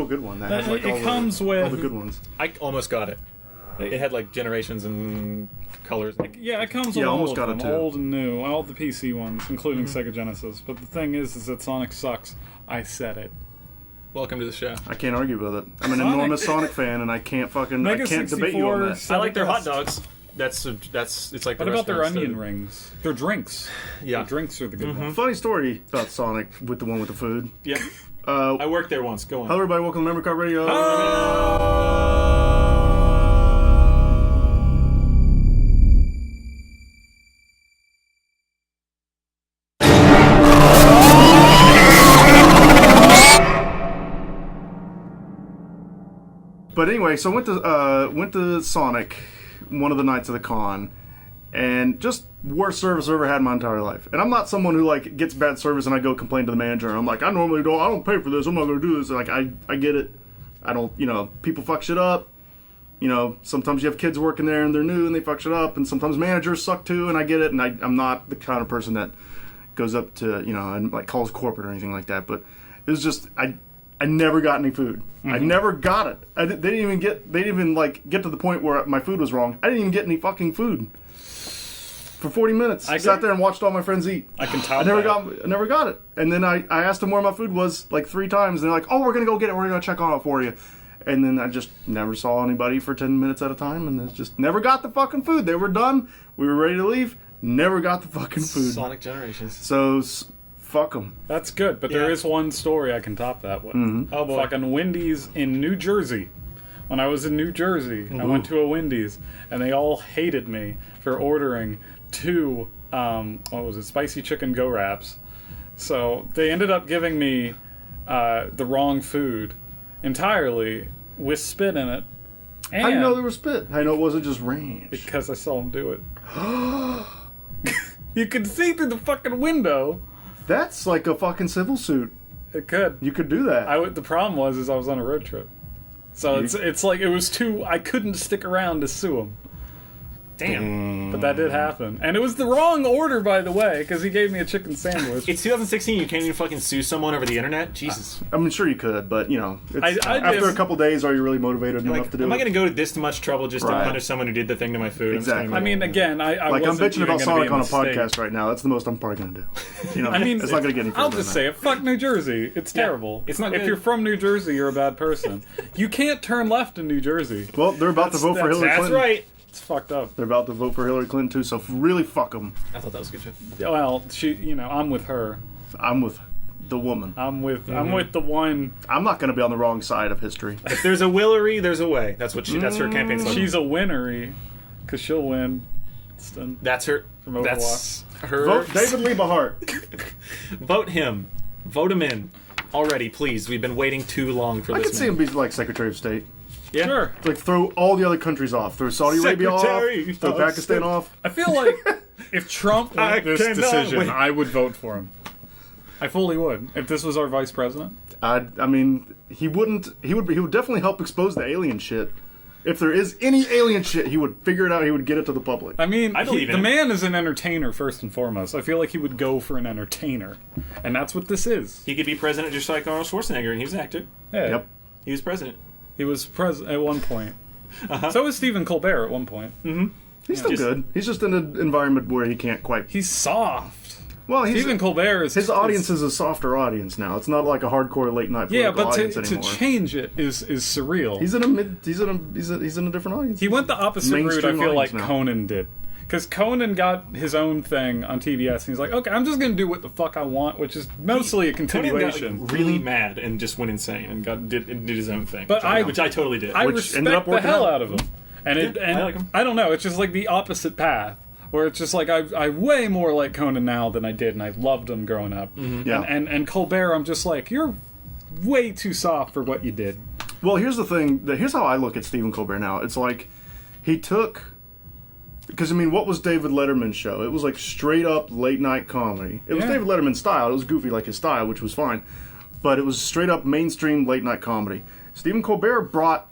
good one. That has, like, it comes with all the good ones. I almost got it. It had like generations and colors. Yeah, it comes with all almost of got them, it too. old and new, all the PC ones, including Sega Genesis. But the thing is that Sonic sucks. I said it. Welcome to the show. I can't argue with it. I'm an enormous Sonic fan, and I can't debate you on that. I like their hot dogs. It's like. What about their onion rings? Their drinks. Yeah, their drinks are the good ones. Funny story about Sonic with the one with the food. Yeah. I worked there once. Go on. Hello, everybody. Welcome to Memory Card Radio. But anyway, so I went to Sonic one of the nights of the con, and just worst service I've ever had in my entire life. And I'm not someone who like gets bad service and I go complain to the manager. And I'm like, I don't pay for this. I'm not going to do this. Like I get it. I don't, people fuck shit up. Sometimes you have kids working there and they're new and they fuck shit up. And sometimes managers suck too. And I get it. And I'm not the kind of person that goes up to and like calls corporate or anything like that. But it was just I never got any food. Mm-hmm. I never got it. They didn't even get to the point where my food was wrong. I didn't even get any fucking food. For 40 minutes. I sat there and watched all my friends eat. I can tell I never got it. And then I asked them where my food was like 3 times. And they're like, oh, we're going to go get it. We're going to check on it for you. And then I just never saw anybody for 10 minutes at a time. And just never got the fucking food. They were done. We were ready to leave. Never got the fucking food. Sonic Generations. So... fuck them. That's good, but there is one story I can top that with. Mm-hmm. Oh boy. Fucking Wendy's in New Jersey. When I was in New Jersey, I went to a Wendy's, and they all hated me for ordering 2, spicy chicken go wraps. So they ended up giving me the wrong food entirely with spit in it. And how do you know there was spit? How do you know it wasn't just ranch? Because I saw them do it. You could see through the fucking window. That's like a fucking civil suit. It could. You could do that. The problem was I was on a road trip. So it's like it was I couldn't stick around to sue him. Damn. But that did happen. And it was the wrong order, by the way, because he gave me a chicken sandwich. It's 2016, you can't even fucking sue someone over the internet? Jesus. I mean, sure you could, but, after a couple days, are you really motivated enough to do it? Am I going to go to this much trouble just to punish someone who did the thing to my food? Exactly. I mean, again, I'm bitching about Sonic on a podcast right now. That's the most I'm probably going to do. I mean, it's not going to get any further. I'll just say it. Fuck New Jersey. It's terrible. It's not. If you're from New Jersey, you're a bad person. You can't turn left in New Jersey. Well, they're about to vote for Hillary Clinton. That's right. It's fucked up. They're about to vote for Hillary Clinton too, so really fuck them. I thought that was a good joke. Well, I'm with her. I'm with the woman. I'm with the one. I'm not going to be on the wrong side of history. If there's a Willery, there's a way. That's her campaign slogan. She's a winnery, because she'll win. That's her. From Overwatch. That's her. Vote David Liebe Hart. Vote him. Vote him in. Already, please. We've been waiting too long for this. I could see him be like Secretary of State. Yeah. Sure. Like throw all the other countries off. Throw Saudi Arabia off. Throw Pakistan off. I feel like if Trump made this decision, I would vote for him. I fully would. If this was our vice president. I mean, he wouldn't. He would definitely help expose the alien shit. If there is any alien shit, he would figure it out. He would get it to the public. I mean, the man is an entertainer first and foremost. I feel like he would go for an entertainer, and that's what this is. He could be president just like Arnold Schwarzenegger, and he was an actor. Yeah. Yep. He was president. He was president at one point. So was Stephen Colbert at one point. Mm-hmm. He's still good. He's just in an environment where he can't quite... He's soft. Well, Stephen Colbert is... His audience is a softer audience now. It's not like a hardcore late night political audience anymore. To change it is surreal. He's in a different audience. He went the opposite route, I feel like now. Conan did. Because Conan got his own thing on TBS, and he's like, okay, I'm just going to do what the fuck I want, which is mostly a continuation. Conan got really mad and just went insane and did his own thing, which I totally did. I respect the hell out of him. And I like him. I don't know, it's just like the opposite path, where it's just like, I way more like Conan now than I did, and I loved him growing up. Mm-hmm. Yeah. And Colbert, I'm just like, you're way too soft for what you did. Well, here's the thing. Here's how I look at Stephen Colbert now. It's like, he took... Because, I mean, what was David Letterman's show? It was like straight up late night comedy. It was David Letterman's style. It was goofy like his style, which was fine. But it was straight up mainstream late night comedy. Stephen Colbert brought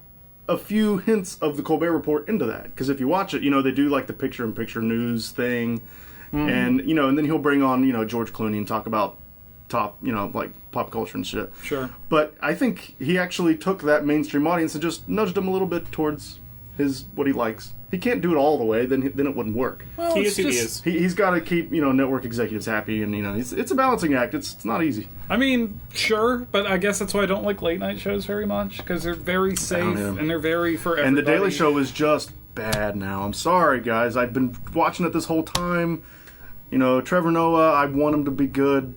a few hints of the Colbert Report into that. Because if you watch it, they do like the picture-in-picture news thing. Mm-hmm. And then he'll bring on, George Clooney and talk about top, like pop culture and shit. Sure. But I think he actually took that mainstream audience and just nudged him a little bit towards what he likes. He can't do it all the way, then it wouldn't work. Well, He is who he is. He's got to keep, network executives happy, and, it's a balancing act. It's not easy. I mean, sure, but I guess that's why I don't like late night shows very much, because they're very safe and they're very for everybody. And The Daily Show is just bad now. I'm sorry, guys. I've been watching it this whole time. Trevor Noah, I want him to be good.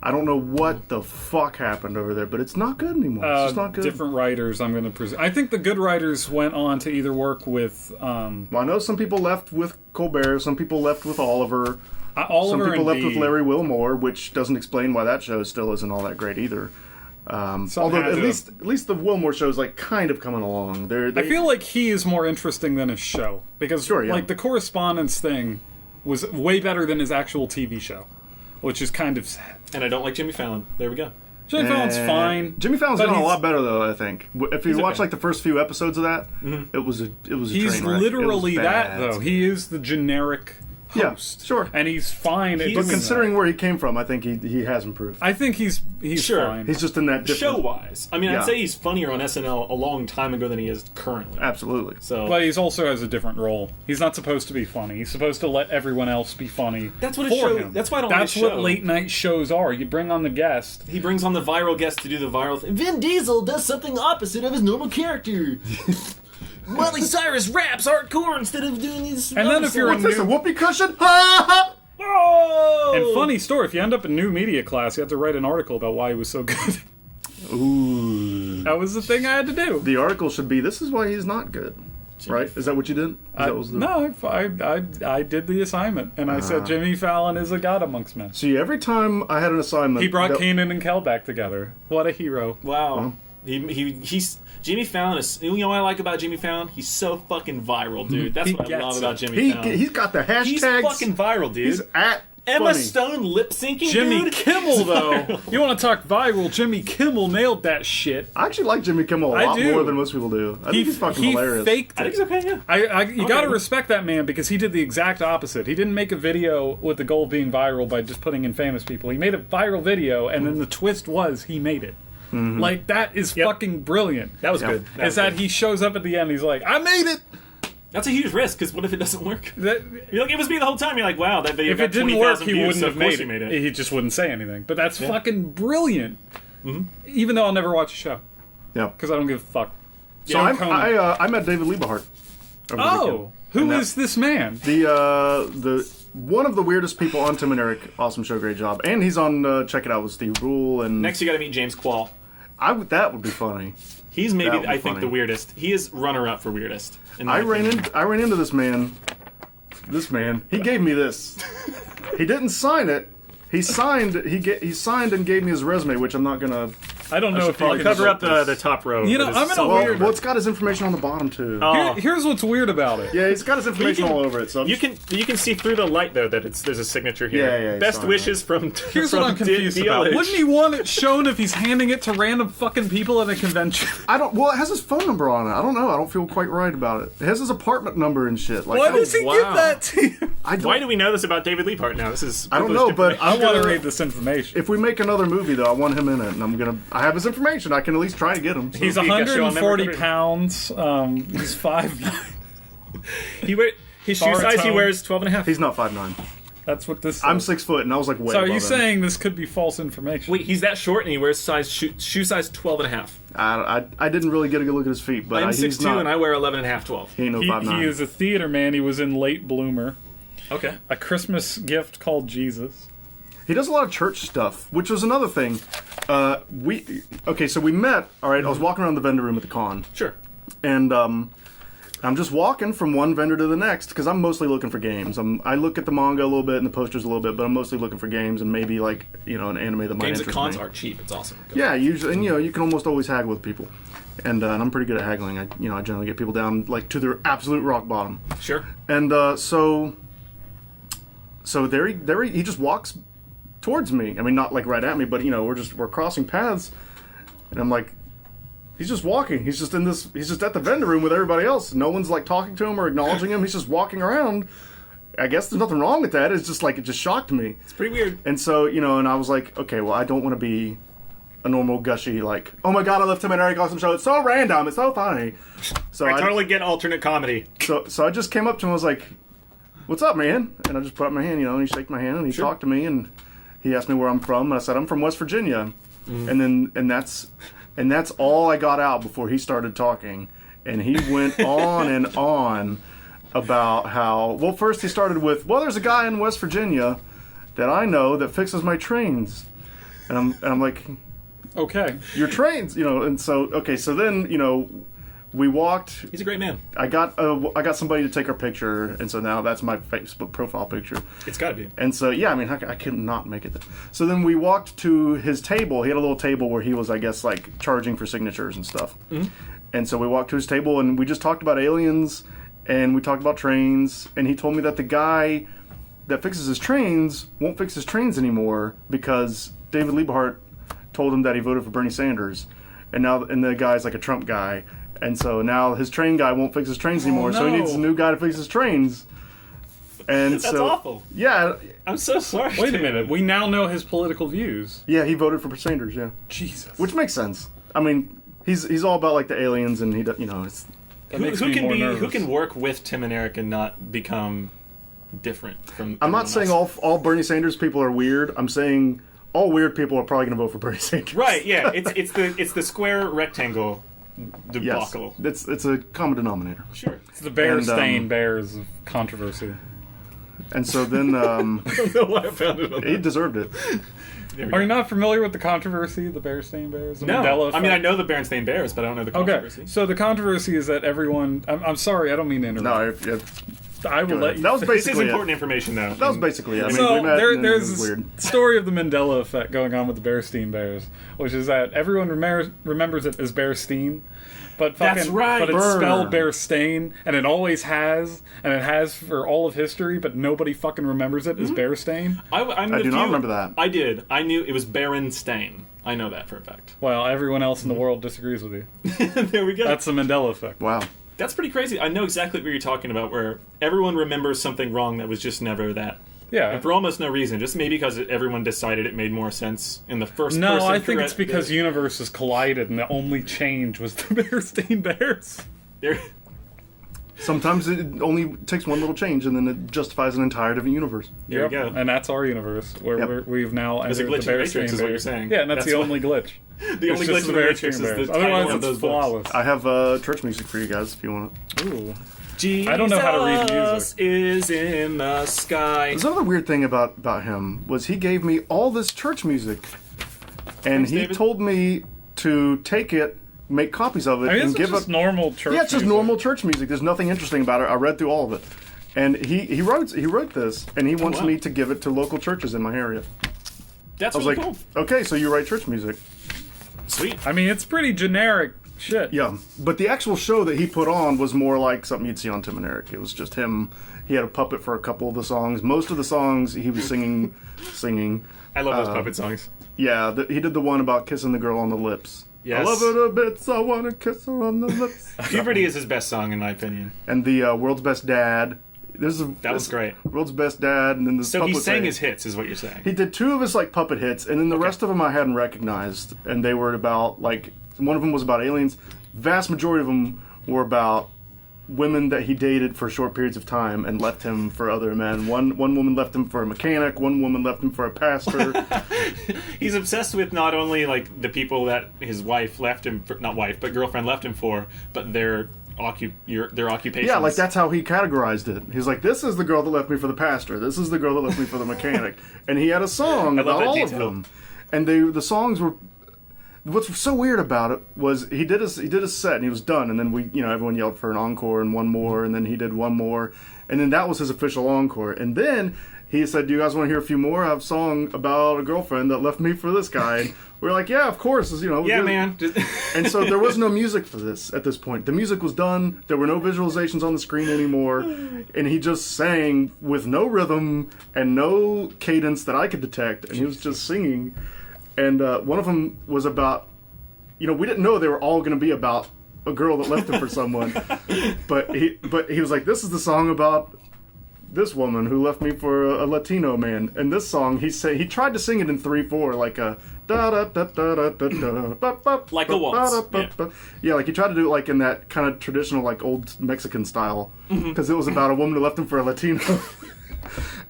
I don't know what the fuck happened over there, but it's not good anymore. It's just not good. Different writers, I'm going to presume. I think the good writers went on to either work with... Well, I know some people left with Colbert, some people left with Oliver. Oliver some people left and with Larry Wilmore, which doesn't explain why that show still isn't all that great either. Although at least the Wilmore show is like kind of coming along. I feel like he is more interesting than his show, because like the correspondence thing was way better than his actual TV show, which is kind of sad. And I don't like Jimmy Fallon. There we go. Jimmy Fallon's fine. Jimmy Fallon's gotten a lot better though. I think if you watch like the first few episodes of that, it was a He's train wreck. literally that though. He is the generic host. Yeah, sure. And he's fine at But doing considering that. where he came from, I think he has improved. I think he's Sure. fine. He's just in that different... Show-wise. I mean, I'd say he's funnier on SNL a long time ago than he is currently. Absolutely. So, But he's also has a different role. He's not supposed to be funny. He's supposed to let everyone else be funny. That's what a for show... him. That's why I don't like That's a show. what late night shows are. You bring on the guest. He brings on the viral guest to do the viral thing. Vin Diesel does something opposite of his normal character. Miley Cyrus raps hardcore instead of doing these... And then if you're What's this, a whoopee cushion? Oh! And funny story, if you end up in new media class, you have to write an article about why he was so good. Ooh. That was the thing I had to do. The article should be, this is why he's not good. Right? Is that what you did? No, I did the assignment, and I said Jimmy Fallon is a god amongst men. See, every time I had an assignment... He brought Kanan and Kel back together. What a hero. Wow. He's... Jimmy Fallon is... You know what I like about Jimmy Fallon? He's so fucking viral, dude. That's what I love about Jimmy Fallon. He's got the hashtags. He's fucking viral, dude. He's at Emma funny. Stone lip-syncing, Jimmy dude? Kimmel, though. You want to talk viral? Jimmy Kimmel nailed that shit. I actually like Jimmy Kimmel a lot more than most people do. I think he's fucking hilarious. He faked it. I think he's okay, yeah. You gotta respect that man, because he did the exact opposite. He didn't make a video with the goal of being viral by just putting in famous people. He made a viral video, and then the twist was he made it. Mm-hmm. Like, that is fucking brilliant. That was good. He shows up at the end, he's like, I made it! That's a huge risk, because what if it doesn't work? You're like, it was me the whole time. You're like, wow, that video if got it didn't 20,000 work, he views, wouldn't so have of course made he it. made it. He just wouldn't say anything. But that's fucking brilliant. Mm-hmm. Even though I'll never watch a show. Yeah. Because I don't give a fuck. So I met David Liebe Hart. Who is this man? The one of the weirdest people on Tim and Eric. Awesome show, great job. And he's on Check It Out with Steve Brule. And Next, you got to meet James Quall. That would be funny. He's maybe, I think, the weirdest. He is runner-up for weirdest. I ran into this man. He gave me this. He didn't sign it. He signed and gave me his resume, which I'm not gonna. I don't know if you I'll can cover up the top row. You know, I'm in a weird. Well, it's got his information on the bottom too. Here's what's weird about it. Yeah, he's got his information all over it. So you can see through the light though that there's a signature here. Yeah. Best wishes from. Here's what I'm confused about. Wouldn't he want it shown if he's handing it to random fucking people at a convention? Well, it has his phone number on it. I don't know. I don't feel quite right about it. It has his apartment number and shit. Like, why does he give that to you? Why do we know this about David Liebe Hart now? This is. I don't know, but I want to read this information. If we make another movie, though, I want him in it, and I have his information. I can at least try to get him. So. He's 140 pounds. He's 5'9". His shoe size, he wears 12 and a half. He's not 5'9". That's what this. I'm 6 foot, and I was like, way. So are you above him. saying this could be false information? Wait, he's that short, and he wears shoe size 12 and a half. I didn't really get a good look at his feet, but I'm he's 6'2", not, and I wear 11 and a half, 12. He ain't no 5'9". He is a theater man. He was in Late Bloomer. Okay. A Christmas Gift Called Jesus. He does a lot of church stuff, which was another thing. So we met. All right, I was walking around the vendor room at the con. Sure. And I'm just walking from one vendor to the next because I'm mostly looking for games. I look at the manga a little bit and the posters a little bit, but I'm mostly looking for games and maybe like an anime that might Games interest at cons me. are cheap. It's awesome. Yeah, usually, and you can almost always haggle with people. And I'm pretty good at haggling. I generally get people down like to their absolute rock bottom. Sure. And so there he just walks towards me. I mean, not like right at me, but we're crossing paths, and I'm like, he's just walking. He's just at the vendor room with everybody else. No one's like talking to him or acknowledging him. He's just walking around, I guess there's nothing wrong with that. It's just like, it just shocked me. It's pretty weird. And so, and I was like, okay, well, I don't want to be a normal gushy, like, oh my god, I love Tim and Eric Awesome Show. It's so random. It's so funny. So I totally get alternate comedy. So I just came up to him and was like, what's up, man? And I just put up my hand, and he shook my hand, and he talked to me, and he asked me where I'm from, and I said, I'm from West Virginia. And that's all I got out before he started talking. And he went on and on about how, well, first he started with, well, there's a guy in West Virginia that I know that fixes my trains. And I'm like, Okay. your trains, and so, okay, so then, we walked. He's a great man. I got somebody to take our picture, and so now that's my Facebook profile picture. It's got to be. And so, yeah, I mean, I could not make it. So then we walked to his table. He had a little table where he was, I guess, like, charging for signatures and stuff. Mm-hmm. And so we walked to his table, and we just talked about aliens, and we talked about trains, and he told me that the guy that fixes his trains won't fix his trains anymore because David Liebe Hart told him that he voted for Bernie Sanders, and the guy's like a Trump guy. And so now his train guy won't fix his trains anymore, so he needs a new guy to fix his trains. And That's awful. Yeah. I'm so sorry. Wait a minute. We now know his political views. Yeah, he voted for Sanders, yeah. Jesus. Which makes sense. I mean, he's all about, like, the aliens, and he, it's... Who can work with Tim and Eric and not become different from... I'm not saying all Bernie Sanders people are weird. I'm saying all weird people are probably going to vote for Bernie Sanders. Right, yeah. It's the square rectangle debacle. Yes, it's a common denominator. Sure. It's the Bear-Stain Bears of controversy. And so then... I don't know why I found it on he deserved it. Are you not familiar with the controversy, the Bear-Stain Bears? The Mandela effect? I mean, I know the Berenstain Bears, but I don't know the controversy. Okay, so the controversy is that everyone... I'm sorry, I don't mean to interrupt. No, I will let you... That was basically This is important information, though. That was basically it. I mean, So we met, there's it was this weird. story of the Mandela effect going on with the Bear-Stain Bears, which is that everyone remembers it as Bear-Steen, but That's right. But it's Burn. spelled Bear-Stain, and it always has, and it has for all of history, but nobody fucking remembers it as Bear-Stain. I do not remember that. I did. I knew it was Berenstain. I know that for a fact. Well, everyone else in the world disagrees with you. There we go. That's the Mandela effect. Wow. That's pretty crazy. I know exactly what you're talking about, where everyone remembers something wrong that was just never that. Yeah. And for almost no reason. Just maybe because everyone decided it made more sense in the first person. No, I think it's because universes collided and the only change was the Bear-Stain Bears. Sometimes it only takes one little change, and then it justifies an entire different universe. There we go. And that's our universe, where we've now There's a entered glitch the in Bear-Stain Matrix, is what you're saying. Yeah, and that's the only glitch. The only glitch in the Matrix is the title Otherwise, of it's those flawless. books. I have church music for you guys if you want it. Ooh. Jesus I don't know how to read music. is in the sky. There's another weird thing about him was he gave me all this church music, and Thanks, he David. told me to take it, make copies of it, I mean, and it's give just it. normal church Yeah, it's just music. normal church music. There's nothing interesting about it. I read through all of it, and he wrote this, and he wants wow. me to give it to local churches in my area. That's I was really like, cool. okay, so you write church music. Sweet. I mean, it's pretty generic shit. Yeah, but the actual show that he put on was more like something you'd see on Tim and Eric. It was just him. He had a puppet for a couple of the songs. Most of the songs he was singing. I love those puppet songs. Yeah, he did the one about kissing the girl on the lips. Yes. I love her to bits, I want to kiss her on the lips. Puberty is his best song, in my opinion. And the World's Best Dad. That was great. World's Best Dad, and then the So puppet he sang thing. his hits, is what you're saying. He did two of his like puppet hits, and then the rest of them I hadn't recognized, and they were about like one of them was about aliens. Vast majority of them were about women that he dated for short periods of time and left him for other men. One woman left him for a mechanic. One woman left him for a pastor. He's obsessed with not only like the people that his wife left him for, not wife, but girlfriend left him for, but their occupations. Yeah, like that's how he categorized it. He's like, this is the girl that left me for the pastor. This is the girl that left me for the mechanic. And he had a song love about that all detail. of them. And the songs were. What's so weird about it was he did a set and he was done, and then everyone yelled for an encore and one more, and then he did one more, and then that was his official encore. And then he said, "Do you guys want to hear a few more? I have a song about a girlfriend that left me for this guy." And we're like, "Yeah, of course." Yeah, man. And so there was no music for this at this point. The music was done. There were no visualizations on the screen anymore, and he just sang with no rhythm and no cadence that I could detect, and he was just singing. And one of them was about, we didn't know they were all going to be about a girl that left him for someone. But he was like, this is the song about this woman who left me for a Latino man. And this song, he tried to sing it in 3/4, like a da da da da da da da, like a waltz. Yeah, like he tried to do it like in that kind of traditional, like old Mexican style, because it was about a woman who left him for a Latino.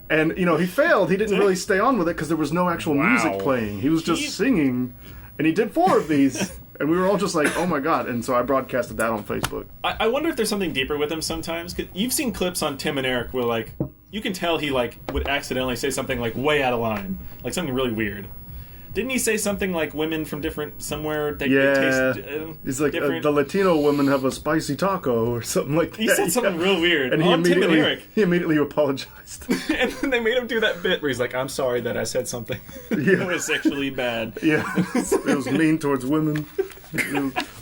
And he failed. He didn't really stay on with it because there was no actual music playing. He was just singing, and he did 4 of these. And we were all just like, oh my god. And so I broadcasted that on Facebook. I wonder if there's something deeper with him sometimes. 'Cause you've seen clips on Tim and Eric where, like, you can tell he, like, would accidentally say something, like, way out of line. Like, something really weird. Didn't he say something like women from somewhere taste he's like, different? the Latino women have a spicy taco or something like that. He said something real weird. And Tim and Eric. He immediately apologized. And then they made him do that bit where he's like, I'm sorry that I said something that was sexually bad. Yeah, it was mean towards women.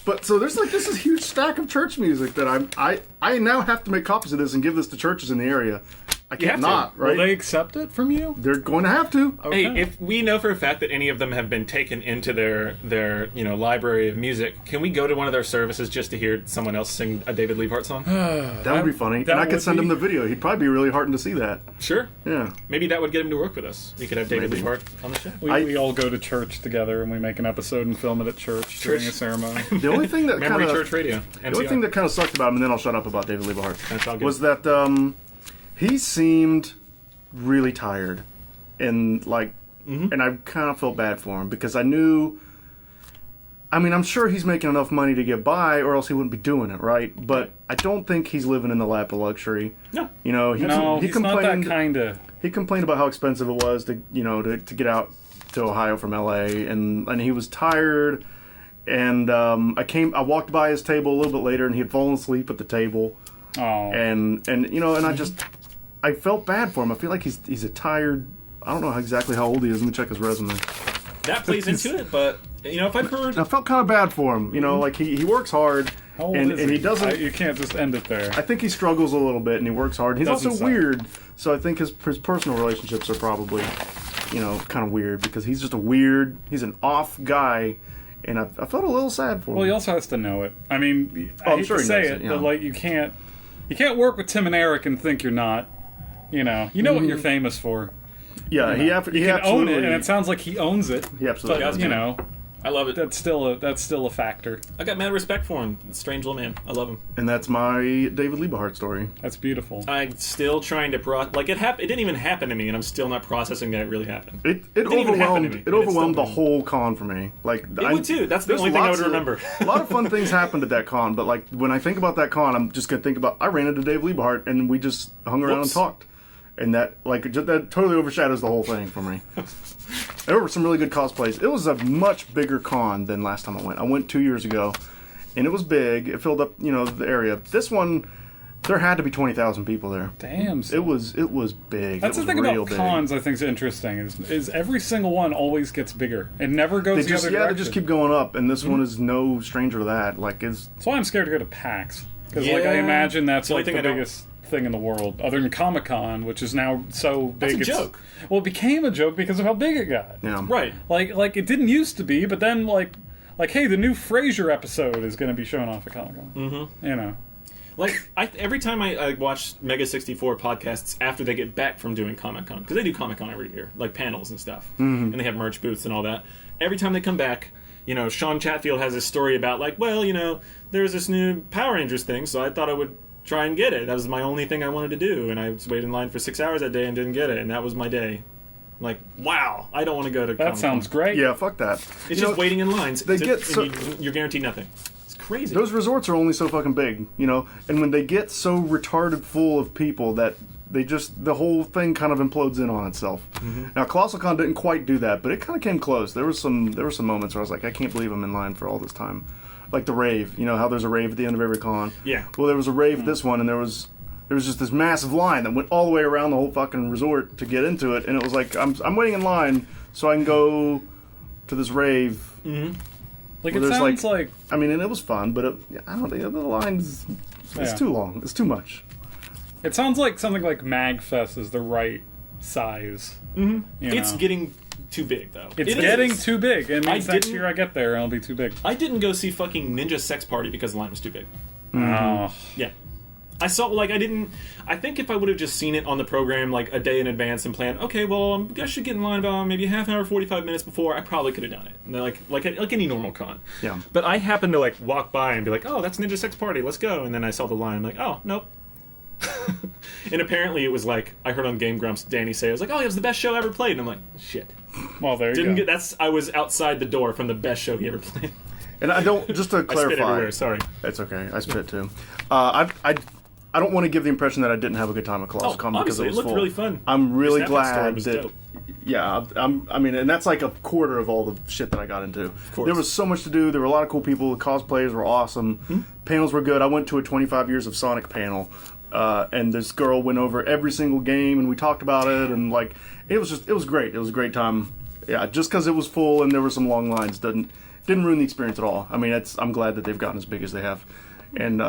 But so there's like this huge stack of church music that I now have to make copies of this and give this to churches in the area. I can't not, right? Will they accept it from you? They're going to have to. Okay. Hey, if we know for a fact that any of them have been taken into their library of music, can we go to one of their services just to hear someone else sing a David Liebe Hart song? That would be funny. And I could send him the video. He'd probably be really heartened to see that. Sure. Yeah. Maybe that would get him to work with us. We could have David Liebe Hart on the show. We all go to church together and we make an episode and film it at church during a ceremony. The only thing that Memory kind of Church Radio. The only thing that kind of sucked about him, and then I'll shut up about David Liebe Hart, That's all good. was that he seemed really tired, and like, and I kind of felt bad for him because I knew. I mean, I'm sure he's making enough money to get by, or else he wouldn't be doing it, right? But I don't think he's living in the lap of luxury. No. He he's not that kind of. He complained about how expensive it was to to get out to Ohio from LA, and he was tired. And I walked by his table a little bit later, and he had fallen asleep at the table. Oh. And I felt bad for him. I feel like he's a tired. I don't know exactly how old he is. Let me check his resume. That plays into it, but if I've heard, I felt kind of bad for him. Like he works hard. How old and is he? He doesn't. You can't just end it there. I think he struggles a little bit, and he works hard. He's Doesn't also sound. weird, so I think his personal relationships are probably, kind of weird because he's just he's an off guy, and I felt a little sad for him. Well, he also has to know it. I mean, I I'm hate sure to he say knows it, it, but like you can't work with Tim and Eric and think you're not. You know what you're famous for. Yeah, he You can own it, absolutely- and it sounds like he owns it. He absolutely But does. I love it. that's still a factor. I got mad respect for him. Strange little man. I love him. And that's my David Liebe Hart story. That's beautiful. I'm still trying to it didn't even happen to me, and I'm still not processing that it really happened. It didn't even happen to overwhelmed me, it and it's overwhelmed still the whole con for me. Like It would too. That's the there's only thing I would lots of- remember. A lot of fun things happened at that con, but like when I think about that con, I'm just gonna think about I ran into Dave Liebe Hart and we just hung around and talked, and that that totally overshadows the whole thing for me. There were some really good cosplays. It was a much bigger con than last time I went. I went 2 years ago, and it was big. It filled up the area. This one, there had to be 20,000 people there. Damn. It was big. That's it the was thing real about big. cons I think is interesting is every single one always gets bigger. It never goes the other direction. They just keep going up, and this one is no stranger to that. Like, it's That's why I'm scared to go to PAX because Yeah. I imagine that's The only like thing the I don't- biggest thing in the world, other than Comic-Con, which is now so big. That's a joke. Well, it became a joke because of how big it got. Right. Like it didn't used to be, but then like hey, the new Frasier episode is going to be shown off at Comic-Con. Mm-hmm. Like, every time I watch Mega 64 podcasts after they get back from doing Comic-Con, because they do Comic-Con every year, like panels and stuff, and they have merch booths and all that. Every time they come back, Sean Chatfield has this story about, like, well, there's this new Power Rangers thing, so I thought I would try and get it. That was my only thing I wanted to do, and I was waiting in line for 6 hours that day and didn't get it, and that was my day. Like, wow, I don't want to go to That Comic-Con. sounds great. Yeah, fuck that. It's just waiting in lines. You're guaranteed nothing. It's crazy. Those resorts are only so fucking big, and when they get so retarded full of people that the whole thing kind of implodes in on itself. Now, colossolcon didn't quite do that, but it kind of came close. There were some moments where I was like, I can't believe I'm in line for all this time. Like the rave, how there's a rave at the end of every con. Yeah. Well, there was a rave at this one, and there was just this massive line that went all the way around the whole fucking resort to get into it, and it was like I'm waiting in line so I can go to this rave. Like Well, it there's, sounds like I mean, and it was fun, but I don't think the line's it's Yeah. too long. It's too much. it sounds like something like MagFest is the right size. It's getting too big, though. It's It getting is. too big. It means next didn't- year I get there and it'll be too big. I didn't go see fucking Ninja Sex Party because the line was too big. Oh. Yeah. I saw, like, I think if I would have just seen it on the program, like, a day in advance and planned, okay, well, I should get in line about maybe half an hour, 45 minutes before, I probably could have done it. And they're like any normal con. Yeah. But I happened to, like, walk by and be like, oh, that's Ninja Sex Party, let's go. And then I saw the line, I'm like, oh, nope. And apparently it was like, I heard on Game Grumps, Danny say, I was like, oh, it was the best show I ever played. And I'm like, shit. Well, there you go. I was outside the door from the best show he ever played. And I don't, just to clarify. I spit everywhere, sorry. It's okay, I spit too. I don't want to give the impression that I didn't have a good time at colossolcon because it was looked full. really fun. I'm really The Snapchat glad story was that. dope. Yeah, I mean, and that's like a quarter of all the shit that I got into. Of course. There was so much to do. There were a lot of cool people. The cosplayers were awesome. Panels were good. I went to a 25 years of Sonic panel, and this girl went over every single game, and we talked about it, and like it was great. It was a great time. Yeah, just because it was full and there were some long lines didn't ruin the experience at all. I mean, I'm glad that they've gotten as big as they have, and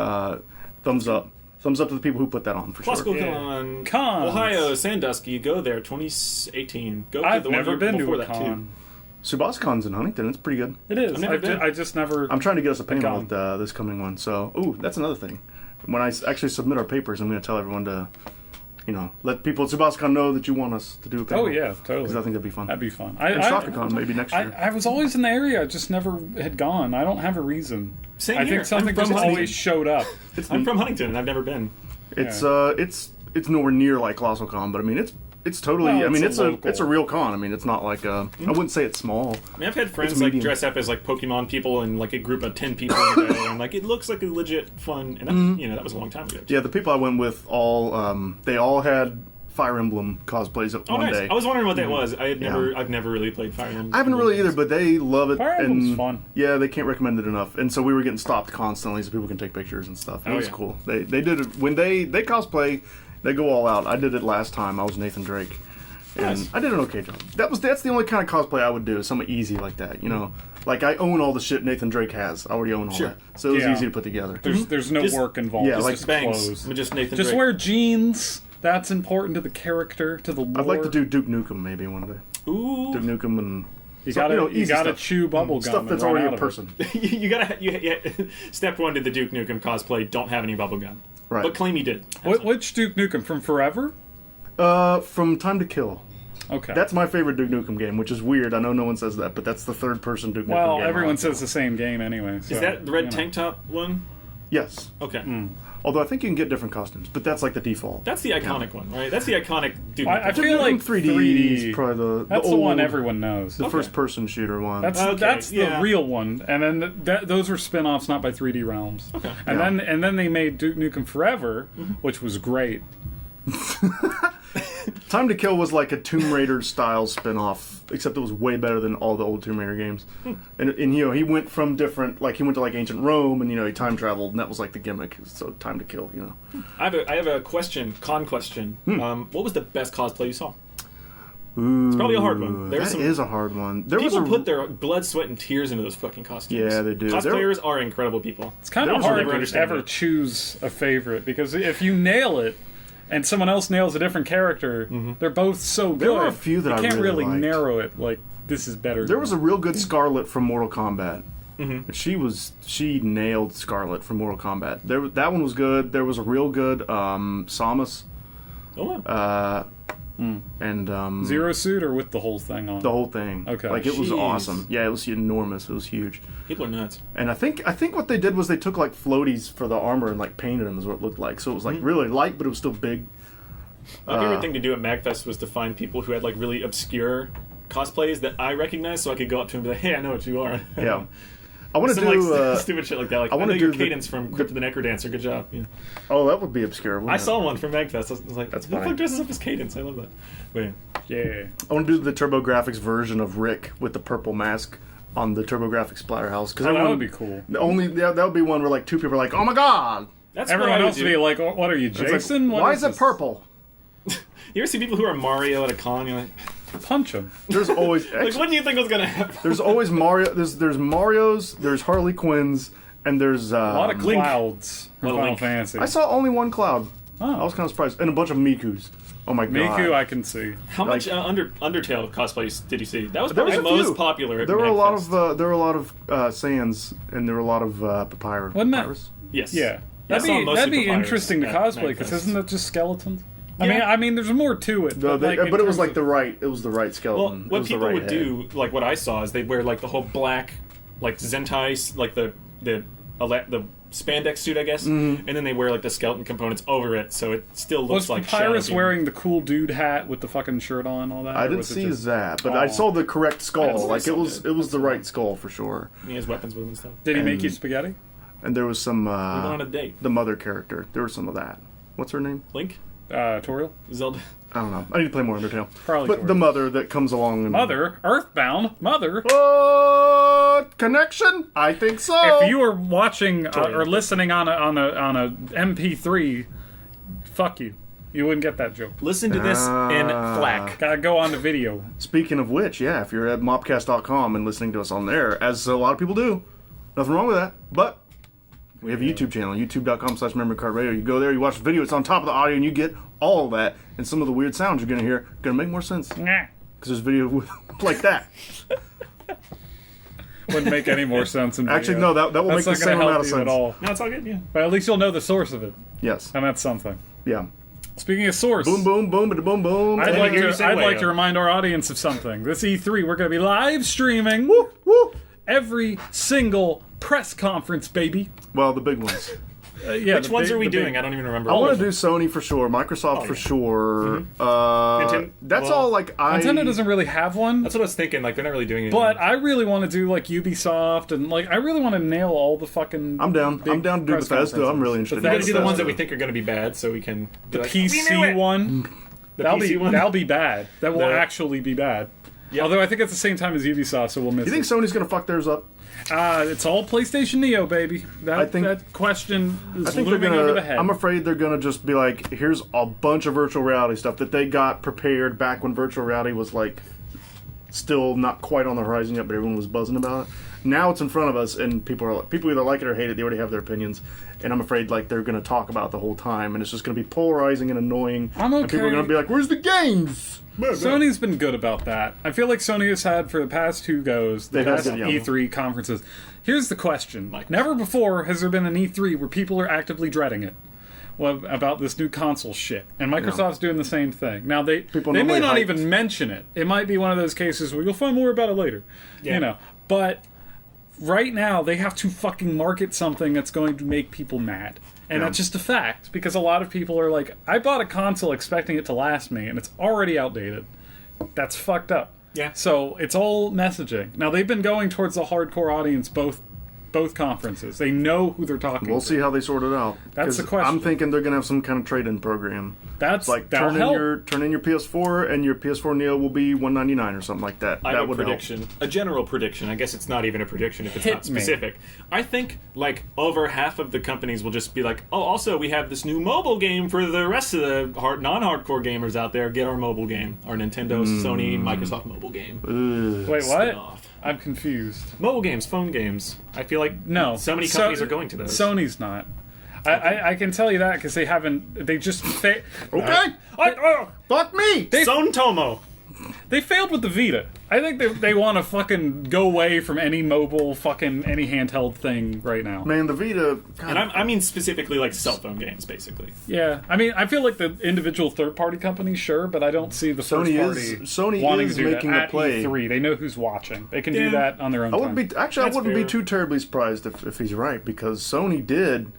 thumbs up. Thumbs up to the people who put that on, for sure. ColossolCon, Cons. Ohio, Sandusky, go there, 2018. Go I've to the never one been before to a that, con. SubasCon's in Huntington. It's pretty good. It is. I've never been. I just never. I'm trying to get us a panel Gone. with this coming one. So, that's another thing. When I actually submit our papers, I'm going to tell everyone to, let people at SubasCon know that you want us to do a panel. Oh yeah, totally. Because I think that'd be fun. That'd be fun. And ShockerCon maybe next year. I was always in the area. I just never had gone. I don't have a reason. Same I here. think something I'm from just Huntington. always showed up. I'm from Huntington, and I've never been. It's nowhere near like colossolcon, but I mean it's totally. Well, I mean it's a it's a real con. I mean it's not like I wouldn't say it's small. I mean, I've had friends It's like medium. dress up as like Pokemon people and like a group of 10 people in a day, and like it looks like a legit fun. And that, that was a long time ago. Yeah, the people I went with they all had Fire Emblem cosplays at Oh, one nice. day. I was wondering what that was. I've never really played Fire Emblem. I haven't really either, but they love it. Fire Emblem's fun. Yeah, they can't recommend it enough. And so we were getting stopped constantly so people can take pictures and stuff. It was yeah. cool. They did it when they cosplay. They go all out. I did it last time. I was Nathan Drake, and Nice. I did an okay job. That's the only kind of cosplay I would do. Something easy like that, Like I own all the shit Nathan Drake has. I already own all Sure. that, so it was Yeah. esie to put together. There's no Just- work involved. yeah, it's like just Bangs. clothes. I'm just Nathan Just Drake. wear jeans. That's important to the character, to the lore. I'd like to do Duke Nukem maybe one day. Ooh. Duke Nukem and You so, gotta easy stuff. chew bubble gum. Stuff and that's run already out a of it. person. you gotta. Step one to the Duke Nukem cosplay. Don't have any bubblegum. Right. But claim you did. Which Duke Nukem from Forever? From Time to Kill. Okay. That's my favorite Duke Nukem game, which is weird. I know no one says that, but that's the third-person Duke Nukem game. well, I everyone like. says the same game anyway. So, Is that the red tank top one? Yes. Okay. Although I think you can get different costumes, but that's like the default. That's the iconic one, right? That's the iconic Duke I Nukem. feel like 3D is probably the That's the old, one everyone knows. the first-person shooter one. That's the yeah. real one, and then those were spin-offs, not by 3D Realms. Okay. And then they made Duke Nukem Forever, which was great. Time to Kill was like a Tomb Raider style spin-off, except it was way better than all the old Tomb Raider games. And he went from different, like he went to like ancient Rome, and he time traveled, and that was like the gimmick. So Time to Kill, I have a question, con question. What was the best cosplay you saw? Ooh, It's probably a hard one. That is a hard one. There was People a put their blood, sweat, and tears into those fucking costumes. Yeah, they do. Cosplayers are incredible people. It's kind There of was a hard never to understand ever that. choose a favorite, because if you nail it, and someone else nails a different character, they're both so good. There were a few that you I can't really liked. narrow it like this is better. There was a real good Scarlet from Mortal Kombat. She nailed Scarlet from Mortal Kombat. That one was good. There was a real good Samus. Oh, wow. And Zero Suit or with the whole thing on. the whole thing. Okay. Like it was Jeez. awesome. Yeah, it was enormous. It was huge. People are nuts. And I think what they did was they took like floaties for the armor and like painted them is what it looked like. So it was like really light, but it was still big. My favorite thing to do at MagFest was to find people who had like really obscure cosplays that I recognized, so I could go up to them and be like, "Hey, I know what you are." Yeah. I want to Some do. like stupid shit like that. Like, I wanna know your do the- Cadence from Crypt of the Necrodancer. Good job. Yeah. Oh, that would be obscure. wouldn't I it? saw one from MagFest. I was like, That's who the funny. fuck dresses up as Cadence? I love that. Wait. Yeah. I want to do the TurboGrafx version of Rick with the purple mask on the TurboGrafx Splatterhouse because Oh, that would be cool. that would be one where like two people are like, "Oh my god!" That's what Everyone I would else would do. be like, "What are you, It's like, Jason? What why is it this?" purple? You ever see people who are Mario at a con? You're like, Punch him. There's always like, what do you think was gonna happen? there's always Mario. There's Mario's. There's Harley Quinn's, and there's A lot of Link. clouds from Little Final Link. Fantasy. I saw only one cloud. Oh. I was kind of surprised, and a bunch of Mikus. Oh my god! Miku, I can see. How much Undertale cosplays did you see? That was There probably was the a most few. popular. At There were a lot MagFest. of Sans, and there were a lot of Papyrus. Wasn't that- Papyrus? Yes. Yeah. That'd saw be mostly that'd be papyrus interesting to at cosplay because Magfest. isn't that just skeletons? Yeah. I mean, there's more to it. No, But, but it was like of- the right. It was the right Well, skeleton. It what was the people right would head. do, like what I saw, is they wear like the whole black, like Zentai, like the spandex suit, I guess, and then they wear like the skeleton components over it, so it still looks was like Papyrus Shadow wearing the cool dude hat with the fucking shirt on and all that? I or didn't was it see just- that, but I saw the correct I skull. saw Like it was that. the right skull for sure. He has weapons with him and stuff. Did he make and- you spaghetti? And there was some We went on a date. the mother character. There was some of that. What's her name? Link, Toriel? Zelda. I don't know. I need to play more Undertale. Probably But the Toriel. mother that comes along. And, Mother? Earthbound? Mother? Connection? I think so. If you were watching Toriel. or listening on a MP3, fuck you. You wouldn't get that joke. Listen to this in FLAC. Gotta go on the video. Speaking of which, yeah, if you're at mopcast.com and listening to us on there, as a lot of people do, nothing wrong with that. But we have a YouTube channel, youtube.com/memorycardradio. You go there, you watch the video, it's on top of the audio, and you get all of that. And some of the weird sounds you're going to hear are going to make more sense. Because Nah. there's video like that. Wouldn't make any more sense in Actually, video. no, that will That's make the not same gonna amount help of you sense. at all. No, it's all good, yeah. But at least you'll know the source of it. Yes. And that's something. Yeah. Speaking of source, Boom, boom, boom, bada boom, boom. I'd Let me like hear you to say I'd like Wayo. to remind our audience of something. This E3, we're going to be live streaming Woo, woo. every single press conference, baby. Well, the big ones. Yeah, Which ones are we doing? I don't even remember. I want to do Sony for sure, Microsoft for sure. That's well, all like Nintendo doesn't really have one, That's what I was thinking. Like they're not really doing anything. but I really want to do like Ubisoft and like I really want to nail all the fucking. I'm down. big I'm down to do press Bethesda. I'm conferences. really interested in we gotta Bethesda, do the ones Bethesda. that we think are going to be bad, so we can. Be the like, "We knew PC it!" one. The That'll PC be one. that'll be bad. That will The- actually be bad. Yeah. Although I think it's the same time as Ubisoft, so we'll miss You think it. Sony's gonna fuck theirs up? It's all PlayStation Neo, baby. I think- that question is I think they're looming over the gonna. head. I'm afraid they're gonna just be like, here's a bunch of virtual reality stuff that they got prepared back when virtual reality was like still not quite on the horizon yet, but everyone was buzzing about it. Now it's in front of us, and people either like it or hate it. They already have their opinions, and I'm afraid like they're gonna talk about it the whole time, and it's just gonna be polarizing and annoying. I'm And people are okay. gonna be like, "Where's the games?" Sony's been good about that. I feel like Sony has had for the past two goes, the They've had past good, yeah. E3 conferences. Here's the question: Mike. never before has there been an E3 where people are actively dreading it. Well, about this new console shit, and Microsoft's doing the same thing. Now they People may normally not hyped. even mention it. It might be one of those cases where you'll find more about it later. Yeah. You know, but right now they have to fucking market something that's going to make people mad. And Yeah. that's just a fact, because a lot of people are like, I bought a console expecting it to last me, and it's already outdated. That's fucked up. Yeah. So it's all messaging. Now they've been going towards the hardcore audience both conferences. They know who they're talking We'll to. see how they sort it out. That's the 'Cause question. I'm thinking they're gonna have some kind of trade-in program. That's Like that'll help. turn in your PS4, and your PS4 Neo will be $199 or something like that. I that have a would help. prediction, a general prediction. I guess it's not even a prediction if it's Hit not me. specific. I think like over half of the companies will just be like, "Oh, also we have this new mobile game for the rest of the non-hardcore gamers out there. Get our mobile game, our Nintendo, Sony, Microsoft mobile game." Wait, what? Spin-off. I'm confused. Mobile games, phone games. I feel like No. so many companies are going to those. Sony's not. I can tell you that because they haven't. They just Okay, fuck me. Son Tomo. they failed with the Vita. I think they want to fucking go away from any mobile fucking any handheld thing right now. Man, the Vita. God, And I mean specifically like cell phone games, basically. Yeah, I mean, I feel like the individual third-party companies, sure, but I don't see the Sony first-party Sony wanting is to do making that a at play. E3. They know who's watching. They can Yeah. do that on their own I time. wouldn't be actually. That's I wouldn't be fair. too terribly surprised if he's right, because Sony did,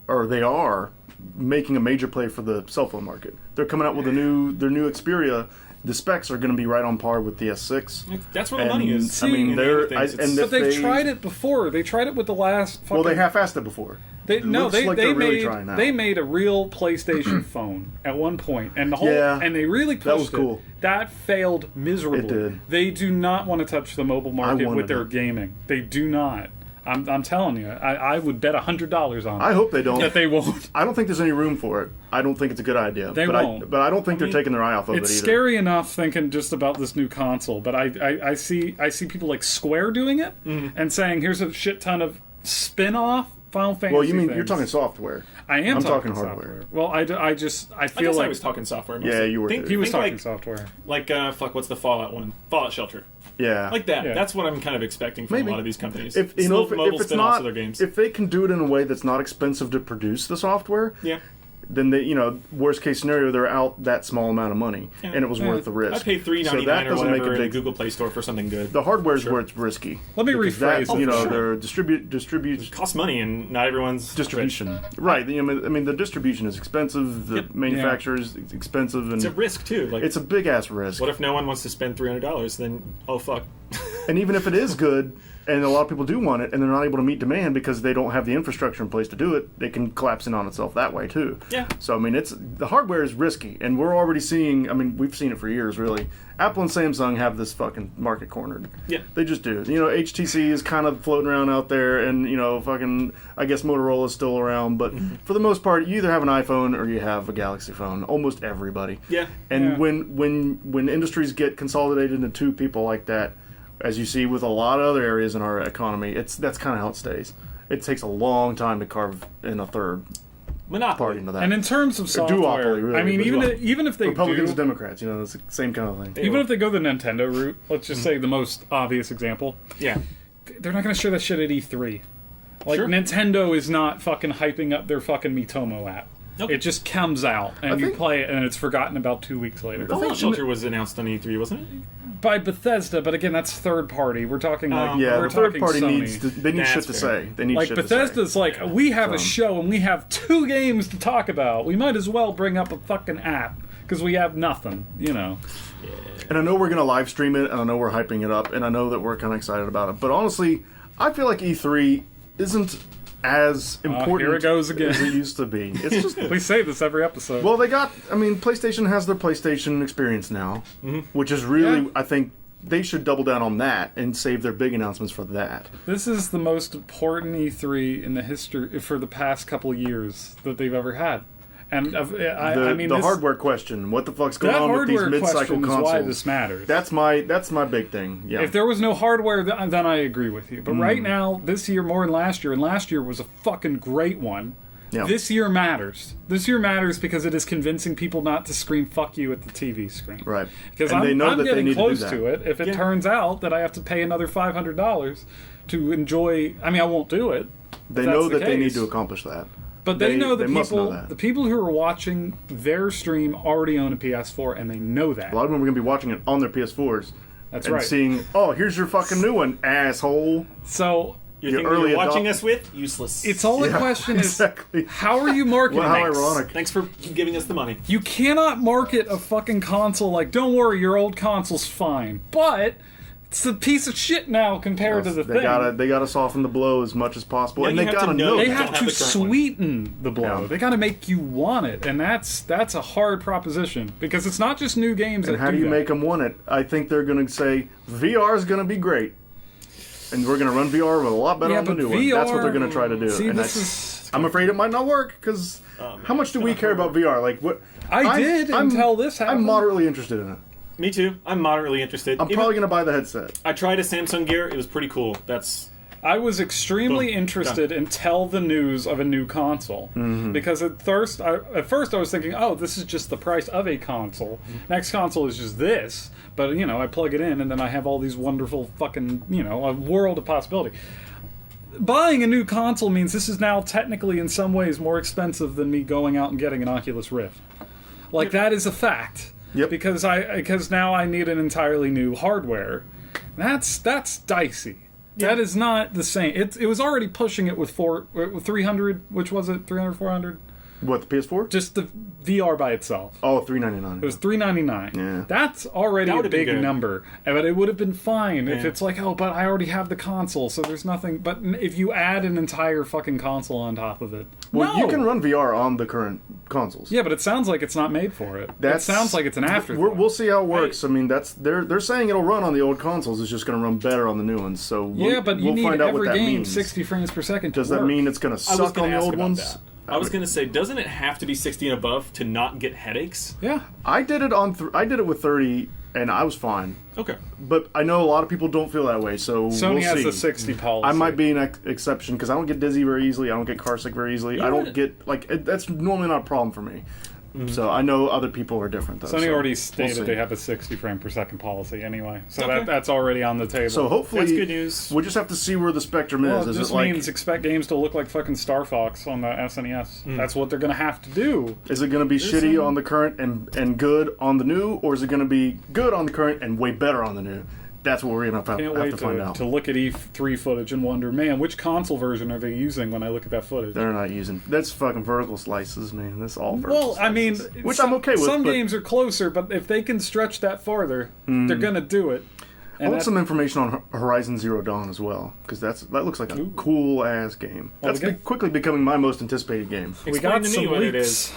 or they are, making a major play for the cell phone market. They're coming out with their new Xperia. The specs are going to be right on par with the S6. That's where the money And, is. I mean, in the they're other things. and It's- if But they've they tried it before. They tried it with the last fucking... Well, they half-assed it before. They, It no, looks they, like they they're really made trying now. they made a real PlayStation phone at one point, and the whole Yeah. and they really pushed That was it. cool. That failed miserably. It did. They do not want to touch the mobile market wanted with their it. gaming. They do not. I'm telling you, I would bet $100 on it I hope they don't. that they won't. I don't think there's any room for it. I don't think it's a good idea. They but won't. But I don't think they're taking their eye off of it either. It's scary enough thinking just about this new console, but I see people like Square doing it and saying here's a shit ton of spin-off Final Fantasy. Well, you mean you're things. talking software? I am I'm talking talking software. hardware. Well, I feel I guess like I was talking software. Mostly. Yeah, you were. Think, he was think talking like, software. Like fuck, what's the Fallout one? Fallout Shelter. Yeah. Like that. Yeah. That's what I'm kind of expecting from Maybe. a lot of these companies. If Mobile if it's spin-offs not, of their games. if they can do it in a way that's not expensive to produce the software, Yeah. then they, worst case scenario, they're out that small amount of money, and it was worth the risk. I paid $3.99 So that or doesn't whatever make a in the big. Google Play Store for something good. The hardware's where it's risky. Let me Because rephrase that, it. their Costs money, and not everyone's distribution. rich. Right. I mean, the distribution is expensive. The Yep. manufacturer is expensive, and It's a risk too. Like, it's a big ass risk. what if no one wants to spend $300? Then oh fuck. And even if it is good, and a lot of people do want it, and they're not able to meet demand because they don't have the infrastructure in place to do it, they can collapse in on itself that way too. Yeah. So I mean, the hardware is risky, and we're already seeing. I mean, we've seen it for years, really. Apple and Samsung have this fucking market cornered. Yeah. They just do. HTC is kind of floating around out there, and fucking. I guess Motorola's still around, but for the most part, you either have an iPhone or you have a Galaxy phone. Almost everybody. Yeah. And Yeah. when industries get consolidated into two people like that, as you see with a lot of other areas in our economy, that's kind of how it stays. It takes a long time to carve in a third Monopoly. party into that. And in terms of software, duopoly, really, I mean, but even if they Republicans do, and Democrats, it's the same kind of thing. even if they go the Nintendo route, let's just say the most obvious example, Yeah. they're not going to show that shit at E3. Like, Sure. Nintendo is not fucking hyping up their fucking Miitomo app. Nope. It just comes out, and you think- play it, and it's forgotten about 2 weeks later. The Fallout Shelter was announced on E3, wasn't it? By Bethesda, but again, that's third party. We're talking like Yeah, we're the third talking party Sony. they need That's shit to fair. say. They need Like shit Bethesda's to say. like, we have a So- show and we have 2 games to talk about. We might as well bring up a fucking app because we have nothing, And I know we're going to live stream it, and I know we're hyping it up, and I know that we're kind of excited about it. But honestly, I feel like E3 isn't as important here it goes again. as it used to be. It's just We say this every episode. well, PlayStation has their PlayStation experience now, which is really, Yeah. I think they should double down on that and save their big announcements for that. This is the most important E3 in the history for the past couple of years that they've ever had. And I mean, The this, hardware question: what the fuck's going that on with these hardware mid-cycle question is consoles? why this matters. That's my big thing. Yeah. If there was no hardware, then I agree with you. But right now, this year more than last year, and last year was a fucking great one. Yeah. This year matters. This year matters because it is convincing people not to scream "fuck you" at the TV screen. Right. Because And I'm, they know I'm that they getting need close to do that. it. If it Yeah. turns out that I have to pay another $500 to enjoy, I mean, I won't do it. They if know that's the that they need case. to accomplish that. But they know they must know that. the people who are watching their stream already own a PS4, and they know that. A lot of them are going to be watching it on their PS4s. That's and right. seeing, oh, here's your fucking new one, asshole. So You Your think early you're watching adopt- us with? Useless. it's all a Yeah, question exactly. is how are you marketing? Well, how it? ironic. Thanks for giving us the money. You cannot market a fucking console like, don't worry, your old console's fine. But it's a piece of shit now compared to the They thing. gotta soften the blow as much as possible, Yeah, and you they have to gotta know know. They Don't have have to the current one. sweeten the blow. Yeah. They got to make you want it, and that's a hard proposition because it's not just new games. And that how do you that. make them want it? I think they're going to say VR is going to be great, and we're going to run VR with a lot better Yeah, on the but new one. That's what they're VR going to try to do. See, and this that's- is. I'm afraid it might not work because how much do we care about VR? Like what? I did until this happened. I'm moderately interested in it. Me too. I'm moderately interested. I'm probably going to buy the headset. I tried a Samsung Gear. It was pretty cool. That's I was extremely Boom. interested Done. until the news of a new console. Because at first I was thinking, oh, this is just the price of a console. Next console is just this. But, I plug it in and then I have all these wonderful fucking, a world of possibility. Buying a new console means this is now technically in some ways more expensive than me going out and getting an Oculus Rift. Like, that is a fact. Yep. Because now I need an entirely new hardware. That's dicey. Yeah. That is not the same. It was already pushing it with 300, which was it? 300, 400? What, the PS4? Just the VR by itself. Oh, $399. It was $399. Yeah. That's already That a would've been big good. number. But it would have been fine if Yeah. it's like, oh, but I already have the console, so there's nothing. But if you add an entire fucking console on top of it. Well, no! you can run VR on the current consoles. Yeah, but it sounds like it's not made for it. It sounds like it's an afterthought. We'll see how it works. I mean, they're saying it'll run on the old consoles. It's just going to run better on the new ones. So Yeah, but you we'll need find out every what that game means. 60 frames per second to Does that work. mean it's going to I was suck going on to the ask old about ones? that. I was going to say, doesn't it have to be 60 and above to not get headaches? Yeah. I did it I did it with 30, and I was fine. Okay. But I know a lot of people don't feel that way. So Sony we'll has see. a 60 policy. I might be an exception because I don't get dizzy very easily. I don't get carsick very easily. I Yeah. don't get that's normally not a problem for me. So I know other people are different, though. Sony already stated see. they have a 60 frame per second policy anyway, so Okay. that's already on the table. So hopefully, That's good news. we'll just have to see where the spectrum well, is. it Is just it like, means expect games to look like fucking Star Fox on the SNES. That's what they're gonna have to do. is it going to be shitty on the current and good on the new, or is it going to be good on the current and way better on the new? That's what we're going to Can't have wait to find out. to look at E3 footage and wonder, man, which console version are they using when I look at that footage? They're not using. That's fucking vertical slices, man. That's all vertical. Well, I mean, slices. Which I'm okay with. Some but games are closer, but if they can stretch that farther, they're gonna do it. I And want that- some information on Horizon Zero Dawn as well, because that looks like a cool ass game. Well, That's we got- quickly becoming my most anticipated game. we Explain got to me some what it leaks. is.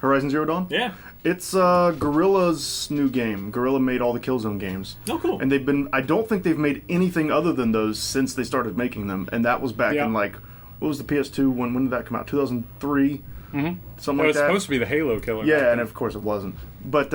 Horizon Zero Dawn. Yeah. It's Guerrilla's new game. Guerrilla made all the Killzone games. Oh, cool. And they've been. I don't think they've made anything other than those since they started making them, and that was back Yeah. in like, what was the PS2? When did that come out? 2003. Something It like was that. supposed to be the Halo killer. Yeah, and of course it wasn't. But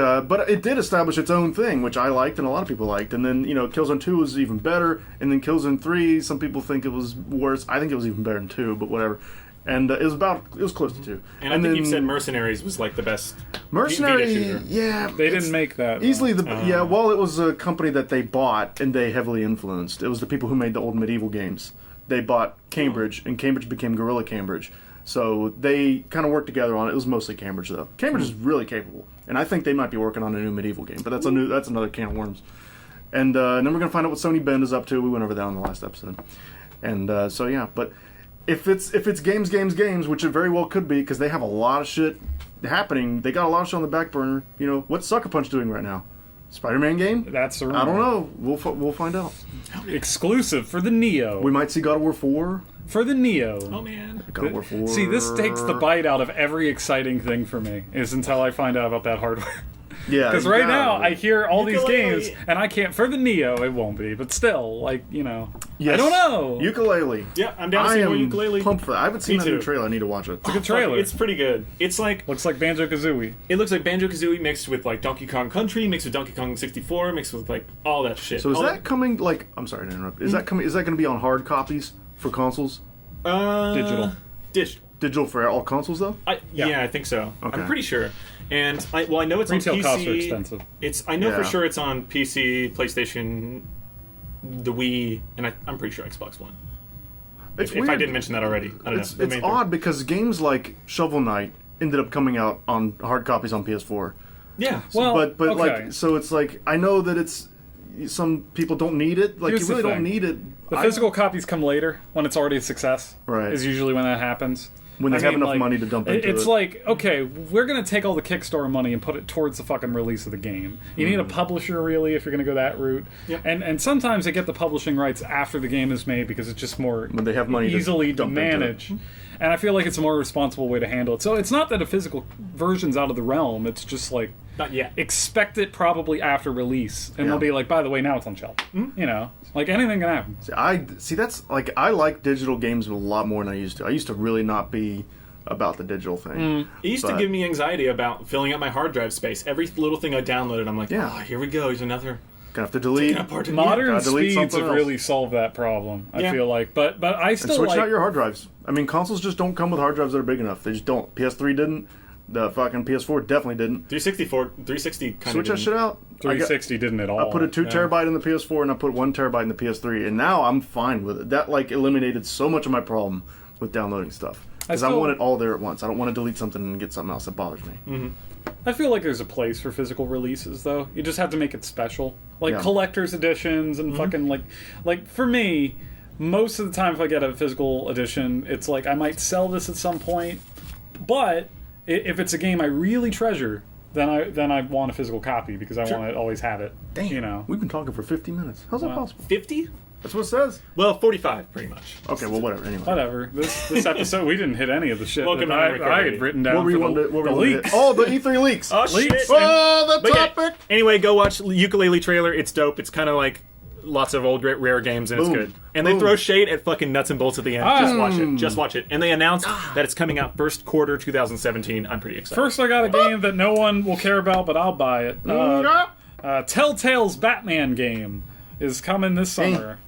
it did establish its own thing, which I liked and a lot of people liked. And then Killzone 2 was even better, and then Killzone 3, some people think it was worse. I think it was even better than 2, but whatever. And it was close to 2. And I think you've said Mercenaries was like the best Mercenary, Vita shooter. yeah, They it's didn't make that. easily well, it was a company that they bought and they heavily influenced. It was the people who made the old medieval games. They bought Cambridge, and Cambridge became Guerrilla Cambridge. So they kind of worked together on it. It was mostly Cambridge, though. Cambridge is really capable, and I think they might be working on a new medieval game. But that's another can of worms. And then we're gonna find out what Sony Bend is up to. We went over that on the last episode. And so yeah, but if it's games, which it very well could be, because they have a lot of shit happening. They got a lot of shit on the back burner. What's Sucker Punch doing right now? Spider-Man game? That's the rumor. I don't know. We'll find out. Exclusive for the Neo. We might see God of War 4. For the Neo. Oh, man. God of War 4. See, this takes the bite out of every exciting thing for me, is until I find out about that hardware. Yeah, Because right now, I hear all these Ukulele. games, and I can't. For the Neo, it won't be, but still, I Yes. don't know. Ukulele. Yeah, I'm down to I see more am ukulele. pumped for that. I haven't seen Me that new too. trailer. I need to watch it. It's a good trailer. It's pretty good. It's like Looks like Banjo-Kazooie. it looks like Banjo-Kazooie mixed with like Donkey Kong Country, mixed with Donkey Kong 64, mixed with like all that shit. So is All that coming? Like, I'm sorry to interrupt. Is that coming? Is that going to be on hard copies for consoles? Digital. Digital for all consoles though? Yeah, I think so. Okay. I'm pretty sure. And I know it's Retail on PC. costs are expensive. I know for Yeah. sure it's on PC, PlayStation, the Wii, and I'm pretty sure Xbox One. It's If I didn't mention that already, I don't It's know. it's odd because games like Shovel Knight ended up coming out on hard copies on PS4. Yeah. Well, but okay. like, so it's like, I know that it's, some people don't need it. Like, Here's you really the don't thing. need it. The physical copies come later, when it's already a success. Right. Is usually when that happens. When they have enough money to dump into It's it. like, okay, we're going to take all the Kickstarter money and put it towards the fucking release of the game. You need a publisher, really, if you're going to go that route. Yep. And sometimes they get the publishing rights after the game is made because it's just more When they have money to easily to dump into it. manage. And I feel like it's a more responsible way to handle it. So it's not that a physical version's out of the realm. It's just like, Not yet. expect it probably after release. And Yeah. they'll be like, by the way, now it's on shelf. Like anything can happen. That's like, I like digital games a lot more than I used to. I used to really not be about the digital thing. It used to But- give me anxiety about filling up my hard drive space. Every little thing I downloaded, I'm like, Yeah. oh, here we go. Here's another. Gonna have to delete. Taking apart again. Modern gotta delete speeds something have else. really solved that problem. I Yeah. feel like, but I And still switching like. out your hard drives. I mean, consoles just don't come with hard drives that are big enough. They just don't. PS3 didn't. The fucking PS4 definitely didn't. 360 kind Switch that of. shit out. 360 didn't at all. I put a 2 terabyte in the PS4 and I put 1 terabyte in the PS3, and now I'm fine with it. That like eliminated so much of my problem with downloading stuff because I still- want it all there at once. I don't want to delete something and get something else that bothers me. I feel like there's a place for physical releases, though. You just have to make it special, like Yeah. collector's editions and fucking like for me. Most of the time, if I get a physical edition, it's like I might sell this at some point, but if it's a game I really treasure, then I want a physical copy because I want to always have it. Damn, You know. we've been talking for 50 minutes. How's that Wow. possible? 50? That's what it says. Well, 45, pretty much. Okay, well, whatever. Anyway, Whatever. This episode, we didn't hit any of the shit Welcome that to I recovery. had written down what were you for wanting the, to? What were the you wanting to leaks. hit? Oh, the E3 leaks. Oh, shit. Oh, the But yeah, topic. anyway, go watch Ukulele trailer. It's dope. It's kind of like lots of old rare games, and Boom. it's good. And they Boom. throw shade at fucking nuts and bolts at the end. Just watch it. Just watch it. And they announced that it's coming out first quarter 2017. I'm pretty excited. First, I got a game that no one will care about, but I'll buy it. Telltale's Batman game is coming this summer.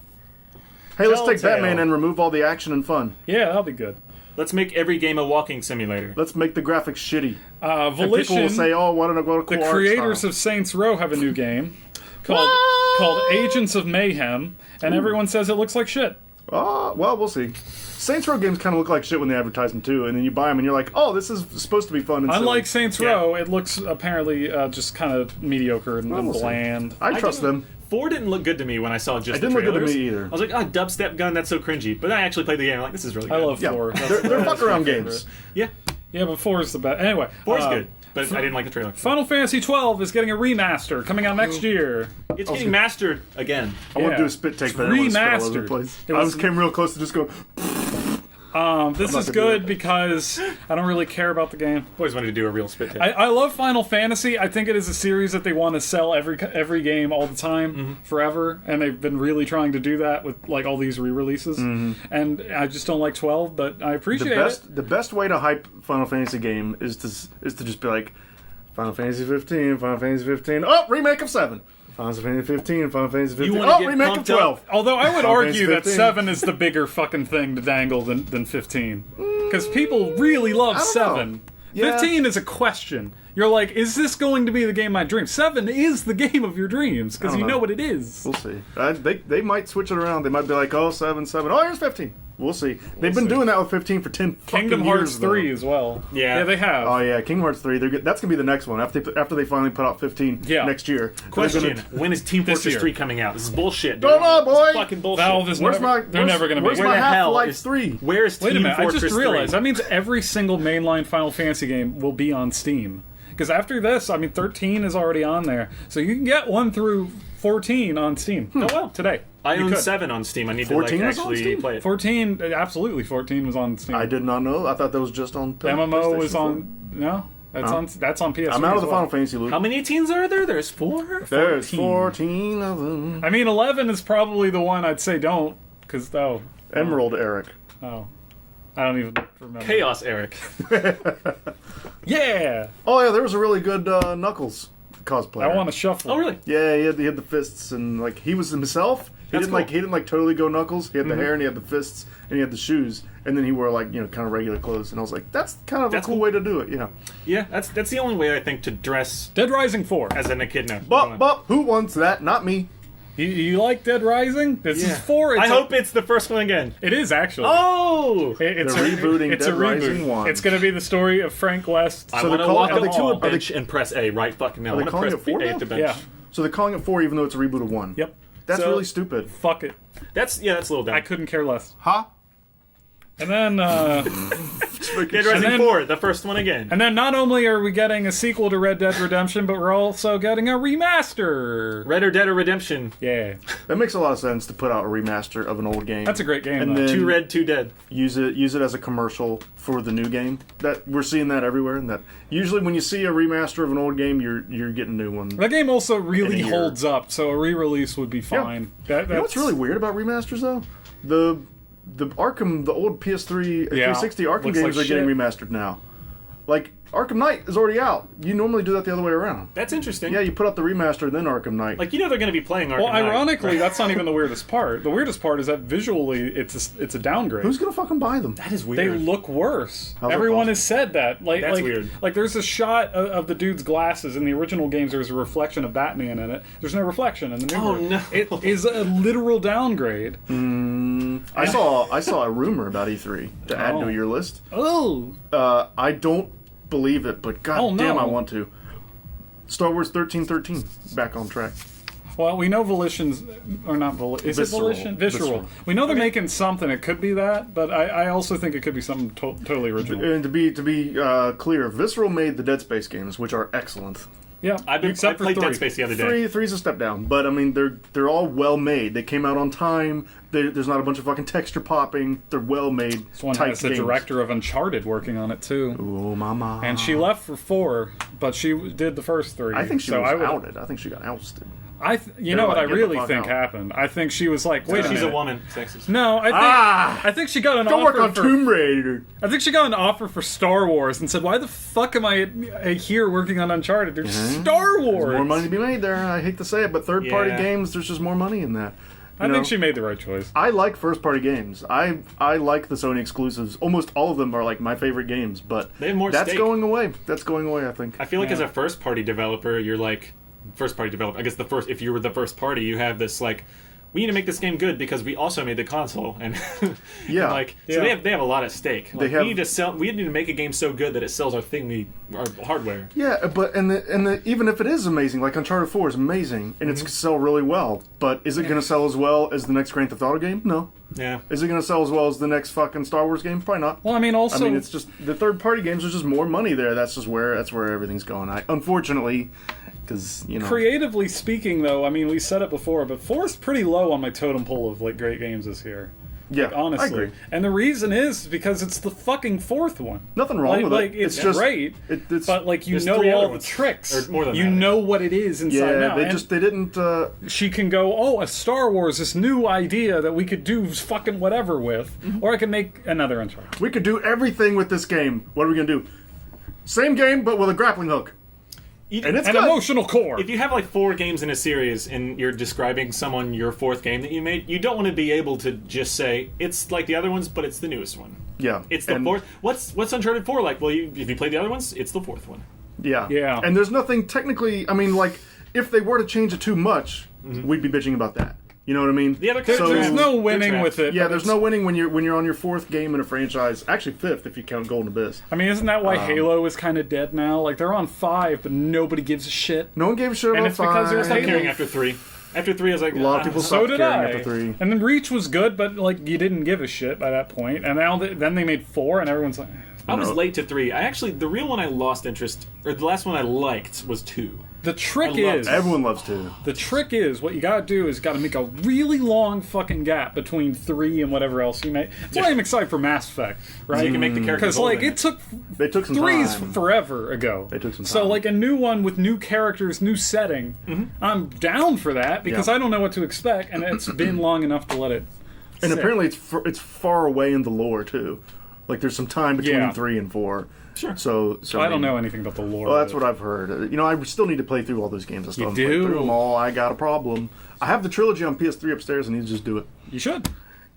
Hey, let's take Telltale. Batman and remove all the action and fun. Yeah, that'll be good. Let's make every game a walking simulator. Let's make the graphics shitty. And Volition, people will say, "Oh, why don't I go to cool the art creators style?" of Saints Row, have a new game called Agents of Mayhem, and everyone says it looks like shit. Well, we'll see. Saints Row games kind of look like shit when they advertise them too, and then you buy them and you're like, "Oh, this is supposed to be fun." And Unlike silly. Saints Row, it looks apparently just kind of mediocre and we'll see. bland. I trust them. 4 didn't look good to me when I saw just It didn't the look good to trailers. me either. I was like, oh, dubstep gun, that's so cringy. But I actually played the game. I'm like, this is really good. I love Yeah, 4. they're fuck around games. Yeah, Yeah, but 4 is the best. Anyway, 4 is good, but I didn't like the trailer. Final Fantasy 12 is getting a remaster coming out next year. It's getting mastered again. I want Yeah. to do a spit take, but I don't want to spit all over the Remastered. place. It I was- just came real close to just go. This is not gonna do good it. because I don't really care about the game. Always wanted to do a real spit take. I love Final Fantasy. I think it is a series that they want to sell every game all the time, forever, and they've been really trying to do that with like all these re-releases. And I just don't like 12, but I appreciate it. The best way to hype Final Fantasy game is to just be like, Final Fantasy 15, Final Fantasy 15. Oh, remake of 7. Final Fantasy 15, Final Fantasy 15. wanna Oh, get remake of pumped up. 12. Although I would Final argue Fantasy that 15. 7 is the bigger fucking thing to dangle than 15. Because people really love I don't 7. know. Yeah. 15 is a question. You're like, is this going to be the game of my dreams? 7 is the game of your dreams, because I don't you know. know what it is. We'll see. They might switch it around. They might be like, oh, 7, 7. Oh, here's 15. We'll see. They've been doing that with 15 for 10 Kingdom fucking Hearts years, 3 though. as well. Yeah. Yeah, they have. Oh yeah, Kingdom Hearts 3. That's gonna be the next one after they finally put out 15 Yeah. next year. Question: They're gonna- when is Team This Fortress year. 3 coming out? This is bullshit. Don't dude. know, boy. It's fucking bullshit. Valve is Where's never, my? they're never going to Where's be. Where my the hell Half-Life is 3? Where is Wait a Team minute, Fortress I just 3? realized that means every single mainline Final Fantasy game will be on Steam. Because after this, 13 is already on there. So you can get 1 through 14 on Steam. Oh, wow. Today. I You own could. 7 on Steam. I need to 14 was on actually Steam? play it. 14, absolutely, 14 was on Steam. I did not know. I thought that was just on. MMO was PlayStation 4. on. No, that's on PS3. I'm out of as the well. Final Fantasy loop. How many teens are there? There's 4? There's 14 of them. I mean, 11 is probably the one I'd say don't. Because, Emerald Eric. I don't even remember. Chaos, Eric. Yeah! Oh yeah, there was a really good Knuckles cosplay. I want to shuffle. Oh, really? Yeah, he had the fists and like he was himself. That's cool. He didn't like totally go Knuckles. He had the hair and he had the fists and he had the shoes and then he wore like kind of regular clothes and I was like, that's kind of That's a cool cool. way to do it. Yeah. Yeah, that's the only way I think to dress Dead Rising 4. as an echidna. But who wants that? Not me. You like Dead Rising? This is 4. I hope it's the first one again. It is, actually. Oh! It's They're rebooting it's Dead a reboot. Rising 1. It's going to be the story of Frank West. I So want they're to walk calling- are up they to a calling- bench and press A right fucking now. I Are they want to calling press it 4 A now? at the bench. Yeah. So they're calling it 4 even though it's a reboot of 1. Yep. That's So, really stupid. Fuck it. That's a little dumb. I couldn't care less. Huh? And then, Dead Rising then- 4, the first one again. and then, not only are we getting a sequel to Red Dead Redemption, but we're also getting a remaster. Red or Dead or Redemption. Yeah, That makes a lot of sense to put out a remaster of an old game. that's a great game. And though. then- 2 Red, 2 Dead. use it as a commercial for the new game. That we're seeing that everywhere. And that usually when you see a remaster of an old game, you're getting a new one. That game also really In a year. holds up, so a re-release would be fine. You know what's really weird about remasters though? The Arkham, the old PS3, 360 Arkham looks games like are getting shit. remastered now. Like Arkham Knight is already out. You normally do that the other way around. That's interesting. Yeah, you put out the remaster, then Arkham Knight. Like, they're going to be playing Arkham Well, Knight. ironically, that's not even the weirdest part. The weirdest part is that visually, it's a downgrade. Who's gonna fucking buy them? That is They weird. look worse. How's that Everyone possible? has said that. That's weird. Like there's a shot of the dude's glasses in the original games. There's a reflection of Batman in it. There's no reflection in the new. Oh, one. no. It is a literal downgrade. I saw a rumor about E3 to add Oh. to your list. Oh, I don't believe it, but god Oh, no. damn, I want to. Star Wars 1313 back on track. well, we know Volition's or not Volition. Is Visceral. it Volition? Visceral. Visceral. We know they're making something. It could be that, but I also think it could be something totally original. And to be clear, Visceral made the Dead Space games, which are excellent. Yeah, I except for played 3. Dead Space the other day. Three's a step down, but I mean they're all well made. They came out on time. There's not a bunch of fucking texture popping. They're well made. This one tight has the games. director of Uncharted working on it too. Oh mama! And she left for 4, but she did the first 3. I think she so was I would, outed. I think she got ousted. You know what I like, get the really fuck think out. happened? I think she was like, wait a She's minute. a woman. Sexist. No, I think she got an Don't offer work on for, Tomb Raider. I think she got an offer for Star Wars and said, "Why the fuck am I here working on Uncharted? There's Star Wars." More money to be made there. I hate to say it, but third-party Yeah. games, there's just more money in that. I think she made the right choice. I like first-party games. I like the Sony exclusives. Almost all of them are like my favorite games, but They have more that's stake. going away. That's going away, I think. I feel like as a first-party developer, you're like first-party developer. I guess if you were the first party, you have this like, we need to make this game good because we also made the console, and Yeah. so they have a lot at stake. Like, have- we need to make a game so good that it sells our hardware. Yeah, but even if it is amazing, like Uncharted 4 is amazing and it's going to sell really well, but is it going to sell as well as the next Grand Theft Auto game? No. Yeah. Is it going to sell as well as the next fucking Star Wars game? Probably not. Well, I mean, also, it's just the third-party games. There's just more money there. That's where everything's going. Unfortunately, because creatively speaking, though, I mean, we said it before, but 4 is pretty low on my totem pole of like great games this year. yeah, Like, honestly, I agree. and the reason is because it's the fucking fourth one. Nothing wrong with like, it. It's just great, it's but like you There's know 3 other all the ones. tricks. Or more than you that. know what it is inside yeah, now. they And didn't. she can go, oh, a Star Wars, this new idea that we could do fucking whatever with, or I can make another Uncharted. We could do everything with this game. What are we gonna do? Same game, but with a grappling hook. And it's An good. emotional core. If you have like 4 games in a series and you're describing someone your 4th game that you made, you don't want to be able to just say it's like the other ones, but it's the newest one. Yeah, It's the 4th. What's Uncharted 4 like? Well, if you played the other ones, it's the 4th one. Yeah, Yeah. And there's nothing technically. I mean, like if they were to change it too much, we'd be bitching about that. You know what I mean? The other There's characters- no they're winning trapped. with it. Yeah, but there's it's- no winning when you're on your 4th game in a franchise. Actually, 5th if you count Golden Abyss. I mean, isn't that why Halo is kind of dead now? Like they're on 5, but nobody gives a shit. No one gave a shit And about it's because there's I stopped Halo. caring after 3. After 3, I was like, A lot of people So stopped did caring I. after 3. And then Reach was good, but like you didn't give a shit by that point. And now then they made 4, and everyone's like, I was No. late to 3. The real one I lost interest, or the last one I liked was 2. the trick I loved is it. Everyone loves 2. the trick is what you gotta do is gotta make a really long fucking gap between 3 and whatever else you make. That's why I'm excited for Mass Effect, right? So you can make the characters Because like older. it took They took some 3's time. forever ago. They took some So time. like a new one with new characters, new setting. I'm down for that because Yeah. I don't know what to expect, and it's been long enough to let it. And sit. apparently it's far away in the lore too. Like there's some time between Yeah. 3 and 4. Sure. So I don't know anything about the lore. Well, that's of what it. I've heard. I still need to play through all those games. I still You haven't played do? through them all. I got a problem. I have the trilogy on PS3 upstairs. I need to just do it. You should.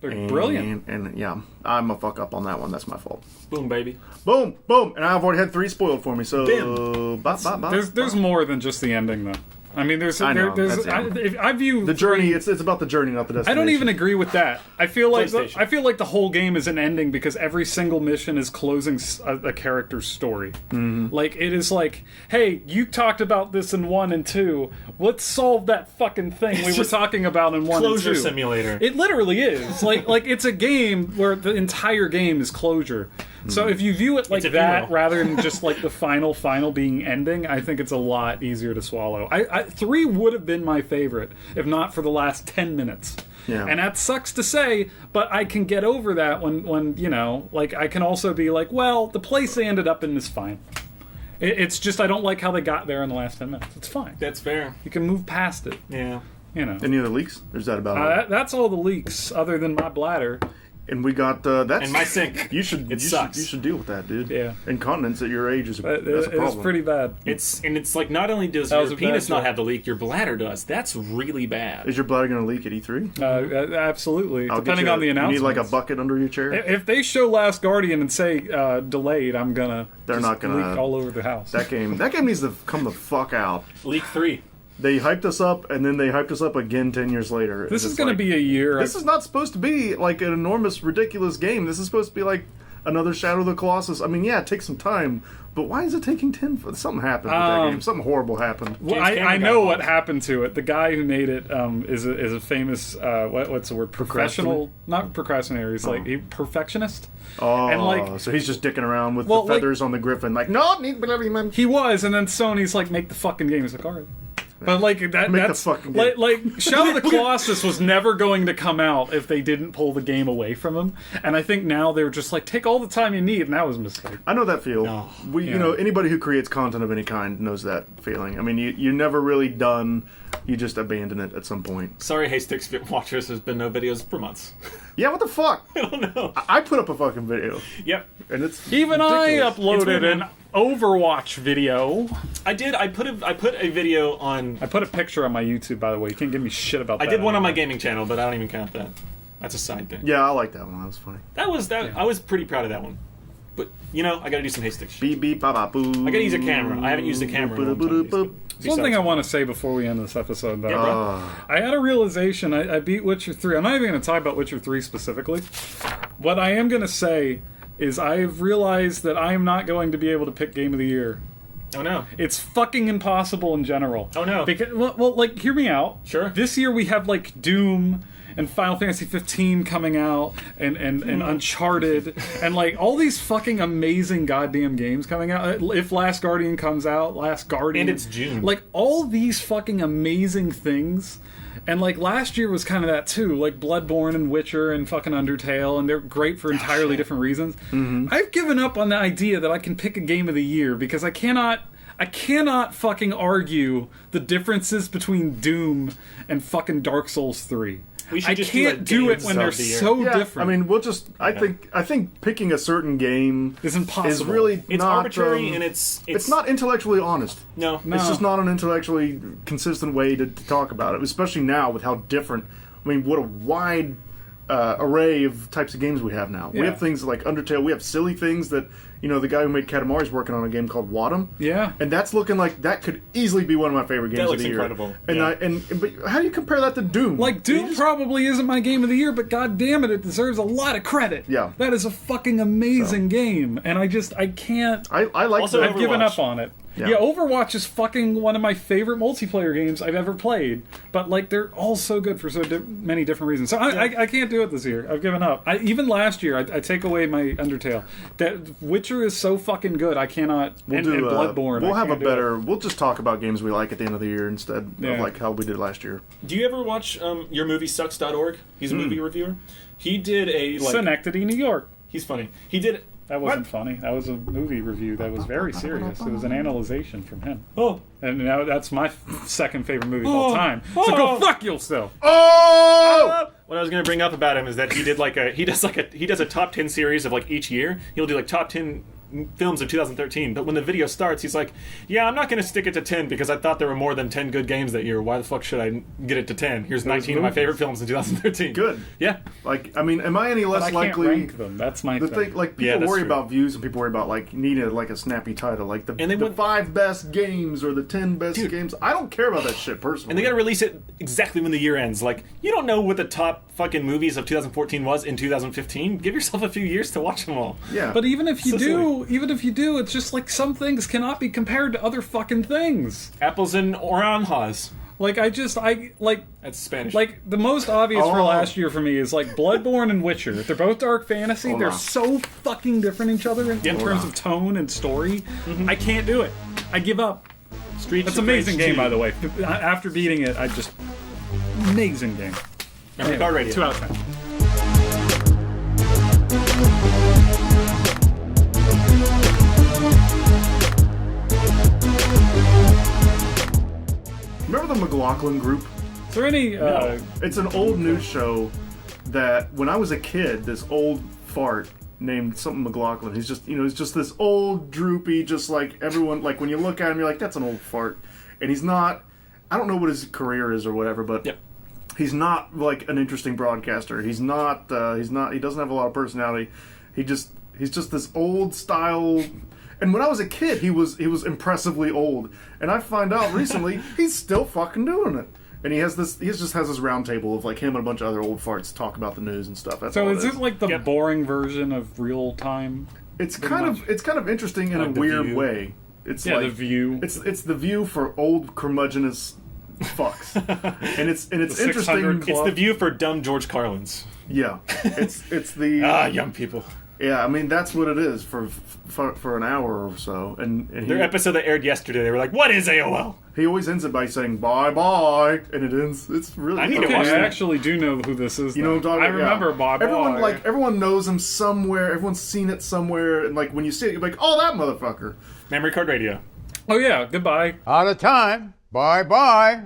They're brilliant. And yeah, I'm a fuck up on that one. That's my fault. Boom, baby. Boom, boom, and I've already had 3 spoiled for me. So Damn. There's more than just the ending though. I mean, there's I know, there's that's I view the journey. It's about the journey, not the I destination. don't even agree with that. I feel like PlayStation. the whole game is an ending because every single mission is closing a character's story. Mm-hmm. Like it is like, hey, you talked about this in 1 and 2. Let's solve that fucking thing we were just talking about in 1 and 2. Closure simulator. It literally is. like it's a game where the entire game is closure. So if you view it like It's a that funeral. rather than just like the final being ending, I think it's a lot easier to swallow. 3 would have been my favorite if not for the last 10 minutes. Yeah. And that sucks to say, but I can get over that when like I can also be like, well, the place they ended up in is fine. It's just I don't like how they got there in the last 10 minutes. It's fine. That's fair. You can move past it. Yeah. Any other leaks? There's that about it. That's all the leaks, other than my bladder. And we got that's And my sink. You should. It you sucks. Should, you should deal with that, dude. Yeah. Incontinence at your age is that's a It's problem. pretty bad. It's like not only does That was your a bad penis not joke. have the leak, your bladder does. That's really bad. Is your bladder going to leak at E3? Absolutely, I'll get depending you on the You announcement. need like a bucket under your chair. If they show Last Guardian and say delayed, I'm gonna. They're just not gonna- leak all over the house. That game needs to come the fuck out. Leak 3. They hyped us up, and then they hyped us up again 10 years later. This It's is gonna like, be a year. This is not supposed to be like an enormous, ridiculous game. This is supposed to be like another Shadow of the Colossus. I mean, yeah, it takes some time, but why is it taking 10? Something happened with that game. Something horrible happened. Well, James Cameron I got know involved. what happened to it. The guy who made it is a famous what's the word? Professional, not procrastinator. He's like a perfectionist. Oh, And, like- so he's just dicking around with Well, the feathers on the griffin. Like, no, need man. He was, and then Sony's like, make the fucking game. He's like, all right. But like that, Make the that's fucking game. like Shadow of the Colossus was never going to come out if they didn't pull the game away from him. And I think now they're just like, take all the time you need, and that was a mistake. I know that feel. Oh, You know, anybody who creates content of any kind knows that feeling. I mean, you're never really done you just abandon it at some point. Sorry, Hey Sticks watchers, there's been no videos for months. Yeah, what the fuck? I don't know. I put up a fucking video. Yep. And it's Even ridiculous. I uploaded an Overwatch video. I did. I put a video on. I put a picture on my YouTube, by the way. You can't give me shit about that. I did one on my gaming channel, but I don't even count that. That's a side thing. Yeah, I like that one. That was funny. I was pretty proud of that one. But I gotta do some Hey Sticks shit. Beep beep ba ba boo. I gotta use a camera. I haven't used a camera in a long time. There's one thing I want to say before we end this episode, though. Yeah, bro. I had a realization. I beat Witcher 3. I'm not even going to talk about Witcher 3 specifically. What I am going to say is I've realized that I am not going to be able to pick Game of the Year. Oh no. It's fucking impossible in general. Oh no. Because, well, like, hear me out. Sure. This year we have, like, Doom and Final Fantasy 15 coming out, and Uncharted, and like all these fucking amazing goddamn games coming out. If Last Guardian comes out, Last Guardian, And it's June. Like all these fucking amazing things. And like last year was kind of that too, like Bloodborne and Witcher and fucking Undertale, and they're great for entirely different reasons. Mm-hmm. I've given up on the idea that I can pick a game of the year because I cannot fucking argue the differences between Doom and fucking Dark Souls 3. I can't do it when they're so different. I mean, we'll just. I think picking a certain game is impossible. Is really it's not arbitrary and it's not intellectually honest. No, It's just not an intellectually consistent way to talk about it, especially now with how different. I mean, what a wide array of types of games we have now. Yeah. We have things like Undertale. We have silly things that. The guy who made Katamari's working on a game called Wadham. Yeah. And that's looking like that could easily be one of my favorite games of the year. That looks incredible. And Yeah. but how do you compare that to Doom? Like, Doom probably isn't my game of the year, but god damn it deserves a lot of credit. Yeah. That is a fucking amazing game. And I can't... I like Also, that. I've given up on it. Yeah. Yeah, Overwatch is fucking one of my favorite multiplayer games I've ever played. But, like, they're all so good for many different reasons. So I can't do it this year. I've given up. Even last year, I take away my Undertale. That Witcher is so fucking good. I cannot... and Bloodborne. We'll have a better... We'll just talk about games we like at the end of the year instead of, like, how we did last year. Do you ever watch yourmoviesucks.org? He's a movie reviewer. He did a... Schenectady, New York. He's funny. He did... That wasn't funny. That was a movie review that was very serious. It was an analyzation from him. Oh. And now that's my second favorite movie of all time. So go fuck yourself. Oh! What I was going to bring up about him is that he does a top 10 series of like each year. He'll do like top 10 films of 2013, but when the video starts, he's like, yeah, I'm not going to stick it to 10 because I thought there were more than 10 good games that year. Why the fuck should I get it to 10? Here's 19 of my favorite films in 2013. Good. Yeah. Like, I mean, am I any less But I likely... can't rank them. That's my thing. Like, Yeah, people that's worry true. about views and people worry about, like, needing, like, a snappy title. Like, the 5 best games or the 10 best games. I don't care about that shit, personally. And they got to release it exactly when the year ends. Like, you don't know what the top fucking movies of 2014 was in 2015. Give yourself a few years to watch them all. Yeah. But even if you do, it's just like some things cannot be compared to other fucking things. Apples and oranjas. Like, That's Spanish. Like, the most obvious for last year for me is, like, Bloodborne and Witcher. They're both dark fantasy. They're so fucking different each other in terms of tone and story. I can't do it. I give up. Streets That's an amazing game, by the way. After beating it, amazing game. Memory Card Radio. 2 out of 10. Remember the McLaughlin Group? Is there any... It's an old news show that, when I was a kid, this old fart named something McLaughlin. He's just, he's just this old, droopy, just like everyone, like when you look at him, you're like, that's an old fart. And he's not, I don't know what his career is or whatever, but he's not like an interesting broadcaster. He doesn't have a lot of personality. He's just this old style. And when I was a kid, he was impressively old. And I find out recently he's still fucking doing it. And he just has this round table of like him and a bunch of other old farts talk about the news and stuff. That's so all is it like the boring version of real time? It's kind of interesting in Like a The weird View. way. It's Yeah, like The View. It's the View for old curmudgeonous fucks. and it's The 600 interesting. Club. It's the view for dumb George Carlins. Yeah. It's the Young people. Yeah, I mean that's what it is for an hour or so, and Their episode that aired yesterday, they were like, "What is AOL?" he always ends it by saying "bye bye," and it ends. It's really. I need to Okay, watch I that. actually do know who this is. You know what I'm talking I about? remember Yeah. Bob. Everyone knows him somewhere. Everyone's seen it somewhere, and like when you see it, you're like, "Oh, that motherfucker." Memory Card Radio. Oh yeah, goodbye. Out of time. Bye bye.